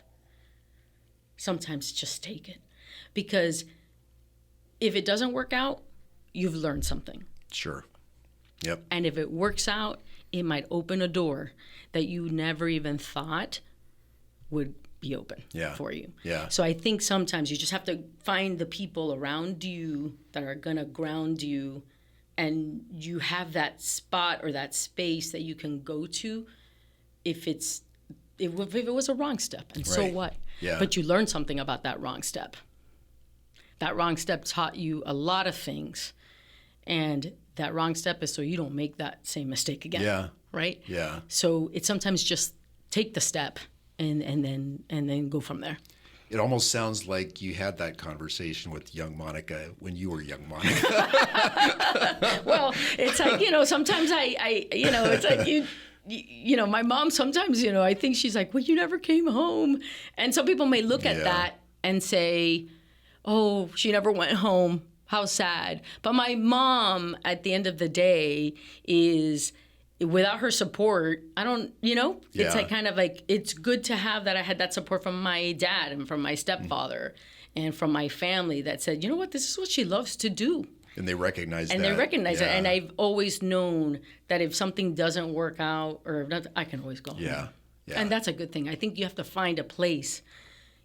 [SPEAKER 1] sometimes just take it. Because if it doesn't work out, you've learned something.
[SPEAKER 2] Sure. Yep.
[SPEAKER 1] And if it works out, it might open a door that you never even thought would be open for you.
[SPEAKER 2] Yeah.
[SPEAKER 1] So I think sometimes you just have to find the people around you that are going to ground you, and you have that spot or that space that you can go to if it was a wrong step. And so what?
[SPEAKER 2] Yeah.
[SPEAKER 1] But you learn something about that wrong step. That wrong step taught you a lot of things. And that wrong step is so you don't make that same mistake again.
[SPEAKER 2] Yeah.
[SPEAKER 1] Right?
[SPEAKER 2] Yeah.
[SPEAKER 1] So it's sometimes just take the step and then go from there.
[SPEAKER 2] It almost sounds like you had that conversation with young Monika when you were young Monika.
[SPEAKER 1] Well, it's like, sometimes it's like my mom sometimes, I think she's like, well, you never came home. And some people may look at that and say, oh, she never went home. How sad. But my mom, at the end of the day, is, without her support, I don't, it's like kind of like, it's good to have that. I had that support from my dad and from my stepfather and from my family that said, you know what, this is what she loves to do.
[SPEAKER 2] And they recognize that.
[SPEAKER 1] And they recognize it. And I've always known that if something doesn't work out, or not, I can always go home.
[SPEAKER 2] Yeah.
[SPEAKER 1] And that's a good thing. I think you have to find a place.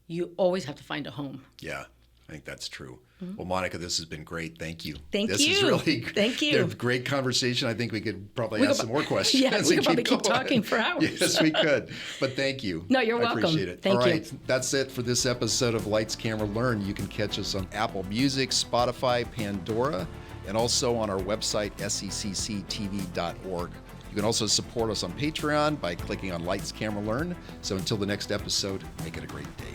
[SPEAKER 1] You always have to find a home.
[SPEAKER 2] Yeah, I think that's true. Well, Monika, this has been great. Thank you.
[SPEAKER 1] This is
[SPEAKER 2] really
[SPEAKER 1] Thank you.
[SPEAKER 2] Great conversation. I think we could probably ask some more questions.
[SPEAKER 1] Yeah, we could probably keep talking for hours.
[SPEAKER 2] Yes, we could. But thank you.
[SPEAKER 1] No, you're welcome.
[SPEAKER 2] I appreciate it.
[SPEAKER 1] Thank you.
[SPEAKER 2] All right, that's it for this episode of Lights, Camera, Learn. You can catch us on Apple Music, Spotify, Pandora, and also on our website, secctv.org. You can also support us on Patreon by clicking on Lights, Camera, Learn. So until the next episode, make it a great day.